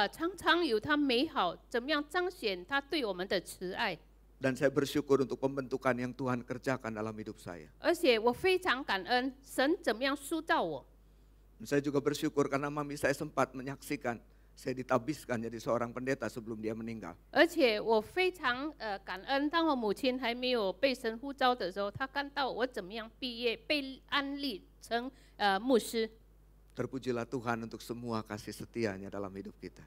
常常有他美好，怎么样彰显他对我们的慈爱。 Dan saya bersyukur untuk pembentukan yang Tuhan kerjakan dalam hidup saya. 而且我非常感恩神怎么样塑造我。 Dan saya juga bersyukur karena mami saya sempat menyaksikan saya ditabiskan jadi seorang pendeta sebelum dia meninggal. 而且我非常感恩，当我母亲还没有被神呼召的时候，她看到我怎么样毕业，被安立成牧师。 Terpujilah Tuhan untuk semua kasih setia-Nya dalam hidup kita.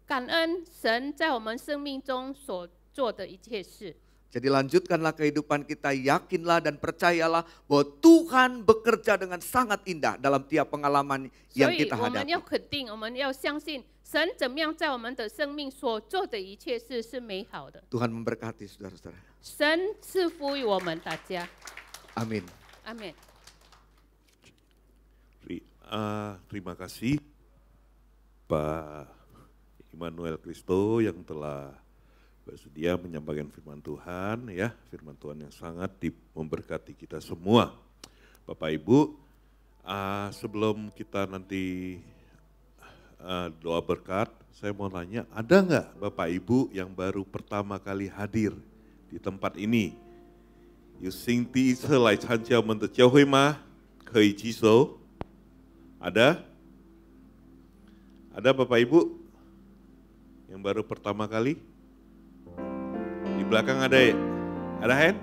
感恩神在我们生命中所做的一切事。 Jadi lanjutkanlah kehidupan kita, yakinlah dan percayalah bahwa Tuhan bekerja dengan sangat indah dalam tiap pengalaman 所 yang 以 kita 我们 hadapi. 要肯定，我们要相信神怎么样在我们的生命所做的一切事是美好的。 Tuhan memberkati saudara-saudara. 神赐福于我们大家， Amin. 阿门。 Terima kasih Pak Immanuel Kristo yang telah bersedia menyampaikan firman Tuhan, ya, firman Tuhan yang sangat memberkati kita semua. Bapak Ibu, sebelum kita nanti doa berkat, saya mau nanya, ada nggak Bapak Ibu yang baru pertama kali hadir di tempat ini? 有新第一次来参加我们的教会吗？可以举手。ada? Ada Bapak Ibu yang baru pertama kali? Di belakang ada ya? Ada hand?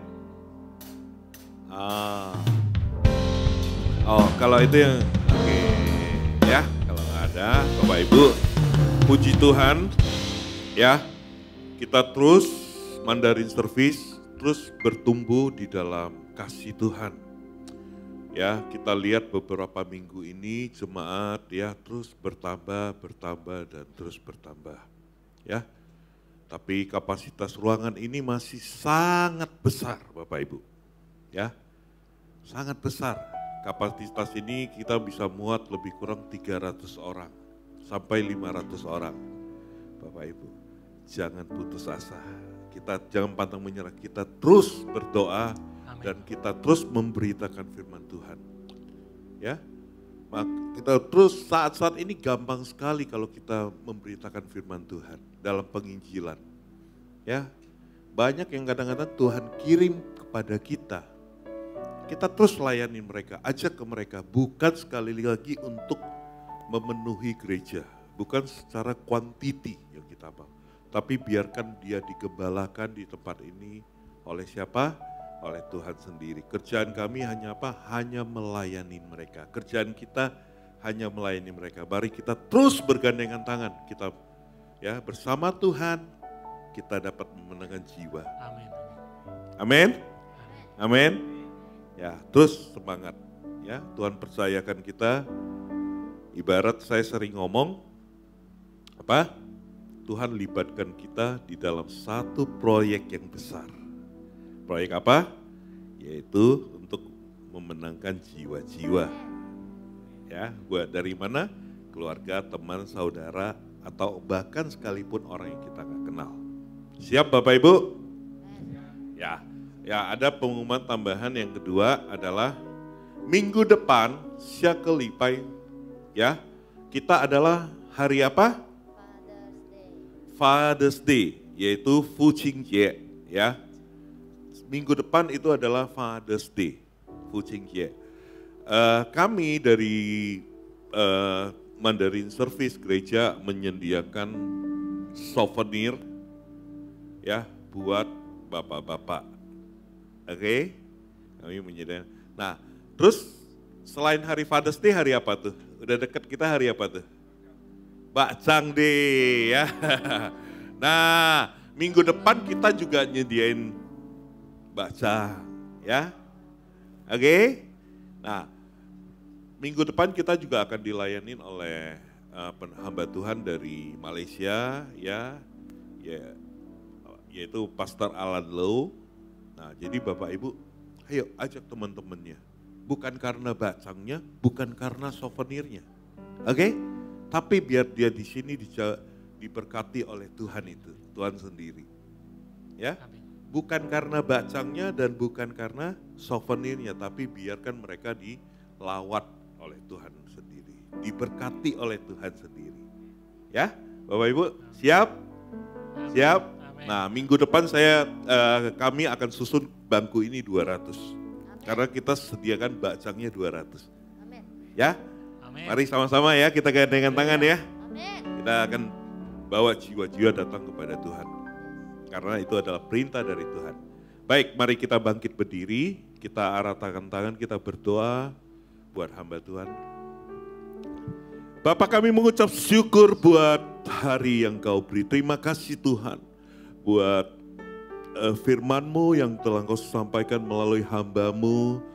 Oh, kalau itu yang oke, ya, kalau nggak ada Bapak Ibu, puji Tuhan, ya, kita terus Mandarin Service, terus bertumbuh di dalam kasih Tuhan. Ya, kita lihat beberapa minggu ini jemaat ya terus bertambah dan terus bertambah. Ya. Tapi kapasitas ruangan ini masih sangat besar Bapak Ibu. Ya. Sangat besar. Kapasitas ini kita bisa muat lebih kurang 300 orang sampai 500 orang. Bapak Ibu, jangan putus asa. Kita jangan pantang menyerah, kita terus berdoa. Amin. Dan kita terus memberitakan firman Tuhan. Ya. Kita terus saat-saat ini gampang sekali kalau kita memberitakan firman Tuhan dalam penginjilan. Ya. Banyak yang kadang-kadang Tuhan kirim kepada kita. Kita terus layani mereka, ajak ke mereka, bukan sekali lagi untuk memenuhi gereja, bukan secara kuantiti yang kita mau. Tapi biarkan dia digembalakan di tempat ini oleh siapa? Oleh Tuhan sendiri. Kerjaan kami hanya apa? Hanya melayani mereka. Kerjaan kita hanya melayani mereka. Mari kita terus bergandengan tangan. Kita ya bersama Tuhan kita dapat memenangkan jiwa. Amin. Amin. Amin. Ya, terus semangat. Ya, Tuhan percayakan kita. Ibarat saya sering ngomong apa? Tuhan libatkan kita di dalam satu proyek yang besar. Proyek apa? Yaitu untuk memenangkan jiwa-jiwa. Ya, buat dari mana? Keluarga, teman, saudara, atau bahkan sekalipun orang yang kita nggak kenal. Siap Bapak Ibu? Ya, ada pengumuman tambahan yang kedua adalah minggu depan Siakelipai, ya, kita adalah hari apa? Father's Day, yaitu父亲节, ya. Minggu depan itu adalah Father's Day,父亲节. Kami dari Mandarin Service Gereja menyediakan souvenir, ya, buat bapak-bapak. Oke? Kami menyediakan. Nah, terus selain hari Father's Day, hari apa tuh? Udah deket kita, hari apa tuh? Bacang Day, ya. Nah, minggu depan kita juga nyediain bacang, ya. Oke? Nah, minggu depan kita juga akan dilayanin oleh hamba Tuhan dari Malaysia, ya, yaitu Pastor Alan Low. Nah, jadi Bapak Ibu, ayo ajak teman-temannya. Bukan karena bacangnya, bukan karena souvenirnya, oke? Tapi biar dia di sini diberkati oleh Tuhan itu, Tuhan sendiri, ya. Bukan karena bacangnya dan bukan karena souvenirnya, tapi biarkan mereka dilawat oleh Tuhan sendiri, diberkati oleh Tuhan sendiri. Ya, Bapak Ibu, siap? Siap? Nah, minggu depan kami akan susun bangku ini 200. Karena kita sediakan bacangnya 200. Ya? Mari sama-sama ya, kita gandengan tangan ya. Kita akan bawa jiwa-jiwa datang kepada Tuhan. Karena itu adalah perintah dari Tuhan. Baik, mari kita bangkit berdiri, kita arahkan tangan, kita berdoa buat hamba Tuhan. Bapa, kami mengucap syukur buat hari yang Kau beri. Terima kasih Tuhan buat firman-Mu yang telah Kau sampaikan melalui hamba-Mu,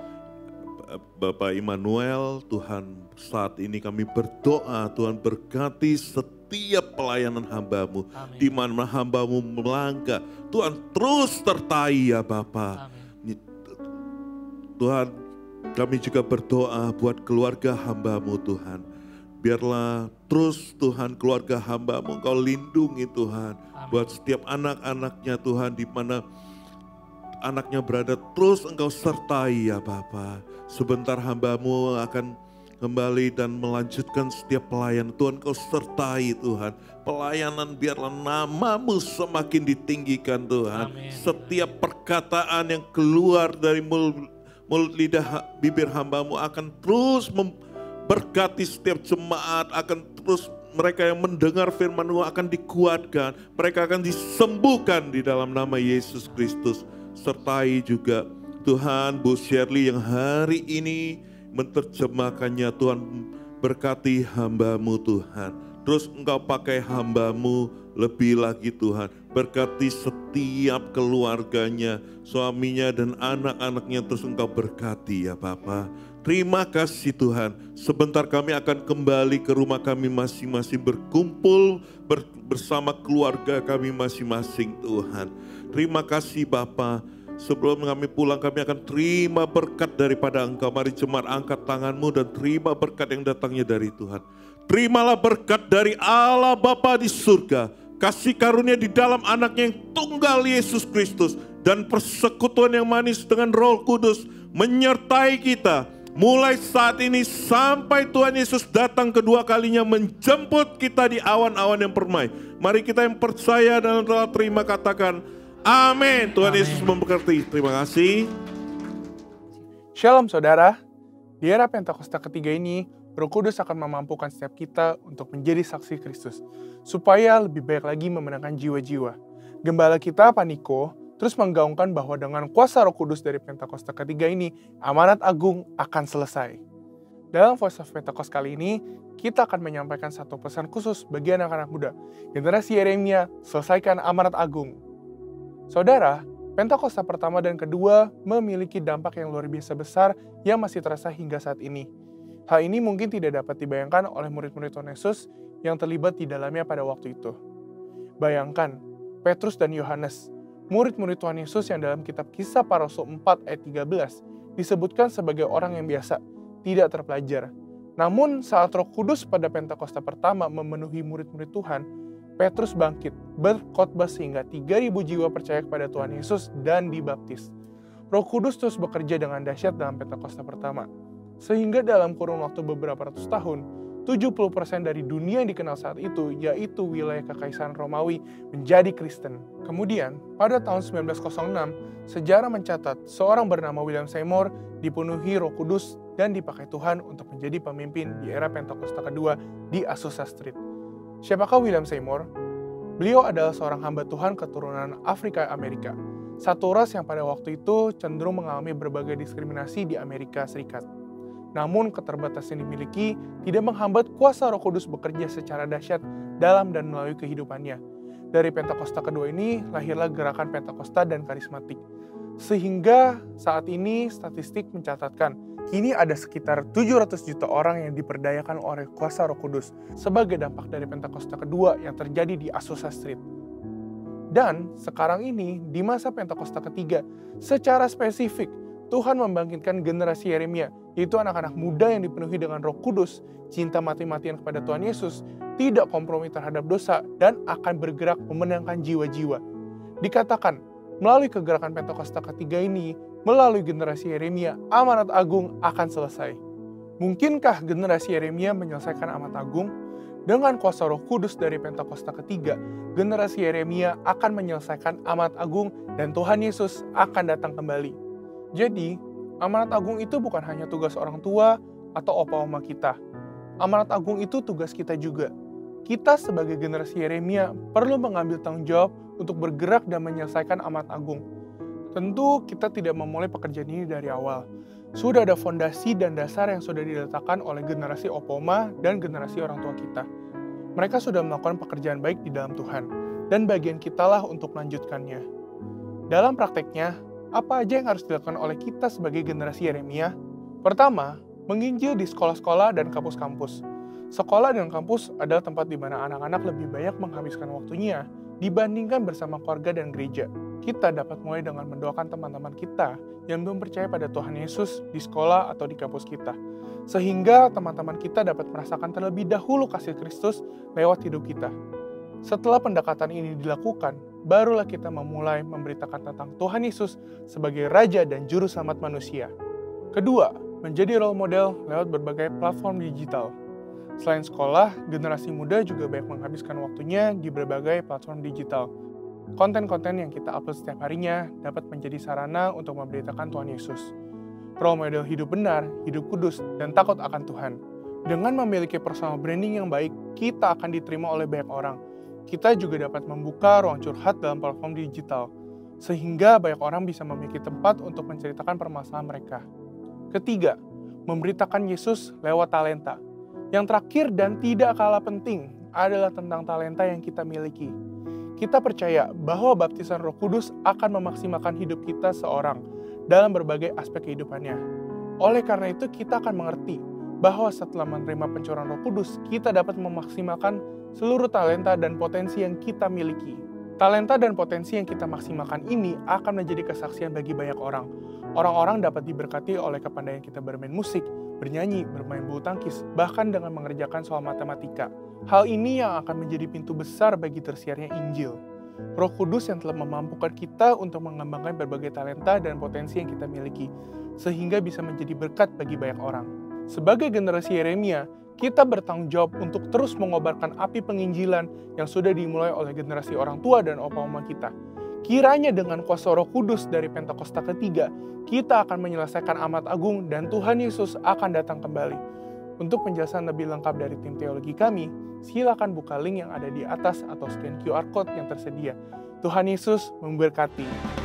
Bapak Immanuel. Tuhan, saat ini kami berdoa, Tuhan berkati setiap pelayanan hamba-Mu, di mana hamba-Mu melangkah. Tuhan terus sertai ya Bapa. Tuhan, kami juga berdoa buat keluarga hamba-Mu Tuhan. Biarlah terus Tuhan keluarga hamba-Mu Engkau lindungi Tuhan. Buat setiap anak-anaknya Tuhan, di mana anaknya berada, terus Engkau sertai ya Bapa. Sebentar hamba-Mu akan kembali dan melanjutkan setiap pelayanan. Tuhan Kau sertai Tuhan. Pelayanan biarlah nama-Mu semakin ditinggikan Tuhan. Amin. Setiap perkataan yang keluar dari mulut lidah bibir hamba-Mu akan terus memberkati setiap jemaat. Akan terus mereka yang mendengar firman-Mu akan dikuatkan. Mereka akan disembuhkan di dalam nama Yesus Kristus. Sertai juga Tuhan Bu Shirley yang hari ini menerjemahkannya. Tuhan berkati hamba-Mu Tuhan. Terus Engkau pakai hamba-Mu lebih lagi Tuhan. Berkati setiap keluarganya, suaminya dan anak-anaknya, terus Engkau berkati ya Bapa. Terima kasih Tuhan. Sebentar kami akan kembali ke rumah kami masing-masing, berkumpul bersama keluarga kami masing-masing Tuhan. Terima kasih Bapa. Sebelum kami pulang, kami akan terima berkat daripada Engkau. Mari jemaat angkat tanganmu dan terima berkat yang datangnya dari Tuhan. Terimalah berkat dari Allah Bapa di surga. Kasih karunia di dalam anaknya yang tunggal Yesus Kristus. Dan persekutuan yang manis dengan Roh Kudus menyertai kita. Mulai saat ini sampai Tuhan Yesus datang kedua kalinya menjemput kita di awan-awan yang permai. Mari kita yang percaya dan telah terima katakan amin. Tuhan Yesus memberkati. Terima kasih. Shalom saudara. Di era Pentakosta ketiga ini, Roh Kudus akan memampukan setiap kita untuk menjadi saksi Kristus, supaya lebih baik lagi memenangkan jiwa-jiwa. Gembala kita, Paniko, terus menggaungkan bahwa dengan kuasa Roh Kudus dari Pentakosta ketiga ini, amanat agung akan selesai. Dalam Voice of Pentecost kali ini, kita akan menyampaikan satu pesan khusus bagi anak-anak muda. Generasi Yeremia, selesaikan amanat agung. Saudara, Pentakosta pertama dan kedua memiliki dampak yang luar biasa besar yang masih terasa hingga saat ini. Hal ini mungkin tidak dapat dibayangkan oleh murid-murid Tuhan Yesus yang terlibat di dalamnya pada waktu itu. Bayangkan, Petrus dan Yohanes, murid-murid Tuhan Yesus yang dalam kitab Kisah Para Rasul 4 ayat 13 disebutkan sebagai orang yang biasa, tidak terpelajar. Namun saat Roh Kudus pada Pentakosta pertama memenuhi murid-murid Tuhan, Petrus bangkit, berkhotbah sehingga 3.000 jiwa percaya kepada Tuhan Yesus dan dibaptis. Roh Kudus terus bekerja dengan dahsyat dalam Pentakosta pertama. Sehingga dalam kurun waktu beberapa ratus tahun, 70% dari dunia yang dikenal saat itu, yaitu wilayah Kekaisaran Romawi, menjadi Kristen. Kemudian, pada tahun 1906, sejarah mencatat seorang bernama William Seymour dipenuhi Roh Kudus dan dipakai Tuhan untuk menjadi pemimpin di era Pentakosta kedua di Azusa Street. Siapakah William Seymour? Beliau adalah seorang hamba Tuhan keturunan Afrika Amerika, satu ras yang pada waktu itu cenderung mengalami berbagai diskriminasi di Amerika Serikat. Namun keterbatasan yang dimiliki tidak menghambat kuasa Roh Kudus bekerja secara dahsyat dalam dan melalui kehidupannya. Dari Pentakosta kedua ini lahirlah gerakan Pentakosta dan karismatik. Sehingga saat ini statistik mencatatkan kini ada sekitar 700 juta orang yang diperdayakan oleh kuasa Roh Kudus sebagai dampak dari Pentakosta kedua yang terjadi di Azusa Street. Dan sekarang ini di masa Pentakosta ketiga, secara spesifik Tuhan membangkitkan generasi Yeremia, yaitu anak-anak muda yang dipenuhi dengan Roh Kudus, cinta mati-matian kepada Tuhan Yesus, tidak kompromi terhadap dosa, dan akan bergerak memenangkan jiwa-jiwa. Dikatakan, melalui kegerakan Pentakosta ketiga ini, melalui generasi Yeremia, amanat agung akan selesai. Mungkinkah generasi Yeremia menyelesaikan amanat agung? Dengan kuasa Roh Kudus dari Pentakosta ketiga, generasi Yeremia akan menyelesaikan amanat agung dan Tuhan Yesus akan datang kembali. Jadi, amanat agung itu bukan hanya tugas orang tua atau opa-oma kita. Amanat agung itu tugas kita juga. Kita sebagai generasi Yeremia perlu mengambil tanggung jawab untuk bergerak dan menyelesaikan amanat agung. Tentu kita tidak memulai pekerjaan ini dari awal. Sudah ada fondasi dan dasar yang sudah diletakkan oleh generasi opa-oma dan generasi orang tua kita. Mereka sudah melakukan pekerjaan baik di dalam Tuhan, dan bagian kitalah untuk melanjutkannya. Dalam prakteknya, apa aja yang harus dilakukan oleh kita sebagai generasi Yeremia? Pertama, menginjil di sekolah-sekolah dan kampus-kampus. Sekolah dan kampus adalah tempat di mana anak-anak lebih banyak menghabiskan waktunya dibandingkan bersama keluarga dan gereja. Kita dapat mulai dengan mendoakan teman-teman kita yang belum percaya pada Tuhan Yesus di sekolah atau di kampus kita. Sehingga teman-teman kita dapat merasakan terlebih dahulu kasih Kristus lewat hidup kita. Setelah pendekatan ini dilakukan, barulah kita memulai memberitakan tentang Tuhan Yesus sebagai Raja dan Juru Selamat manusia. Kedua, menjadi role model lewat berbagai platform digital. Selain sekolah, generasi muda juga banyak menghabiskan waktunya di berbagai platform digital. Konten-konten yang kita upload setiap harinya dapat menjadi sarana untuk memberitakan Tuhan Yesus. Role model hidup benar, hidup kudus, dan takut akan Tuhan. Dengan memiliki personal branding yang baik, kita akan diterima oleh banyak orang. Kita juga dapat membuka ruang curhat dalam platform digital, sehingga banyak orang bisa memiliki tempat untuk menceritakan permasalahan mereka. Ketiga, memberitakan Yesus lewat talenta. Yang terakhir dan tidak kalah penting adalah tentang talenta yang kita miliki. Kita percaya bahwa baptisan Roh Kudus akan memaksimalkan hidup kita seorang dalam berbagai aspek kehidupannya. Oleh karena itu, kita akan mengerti bahwa setelah menerima pencurahan Roh Kudus, kita dapat memaksimalkan seluruh talenta dan potensi yang kita miliki. Talenta dan potensi yang kita maksimalkan ini akan menjadi kesaksian bagi banyak orang. Orang-orang dapat diberkati oleh kepandaian kita bermain musik, bernyanyi, bermain bulu tangkis, bahkan dengan mengerjakan soal matematika. Hal ini yang akan menjadi pintu besar bagi tersiarnya Injil. Roh Kudus yang telah memampukan kita untuk mengembangkan berbagai talenta dan potensi yang kita miliki, sehingga bisa menjadi berkat bagi banyak orang. Sebagai generasi Yeremia, kita bertanggung jawab untuk terus mengobarkan api penginjilan yang sudah dimulai oleh generasi orang tua dan opa-oma kita. Kiranya dengan kuasa Roh Kudus dari Pentakosta ketiga, kita akan menyelesaikan amanat agung dan Tuhan Yesus akan datang kembali. Untuk penjelasan lebih lengkap dari tim teologi kami, silakan buka link yang ada di atas atau scan QR Code yang tersedia. Tuhan Yesus memberkati.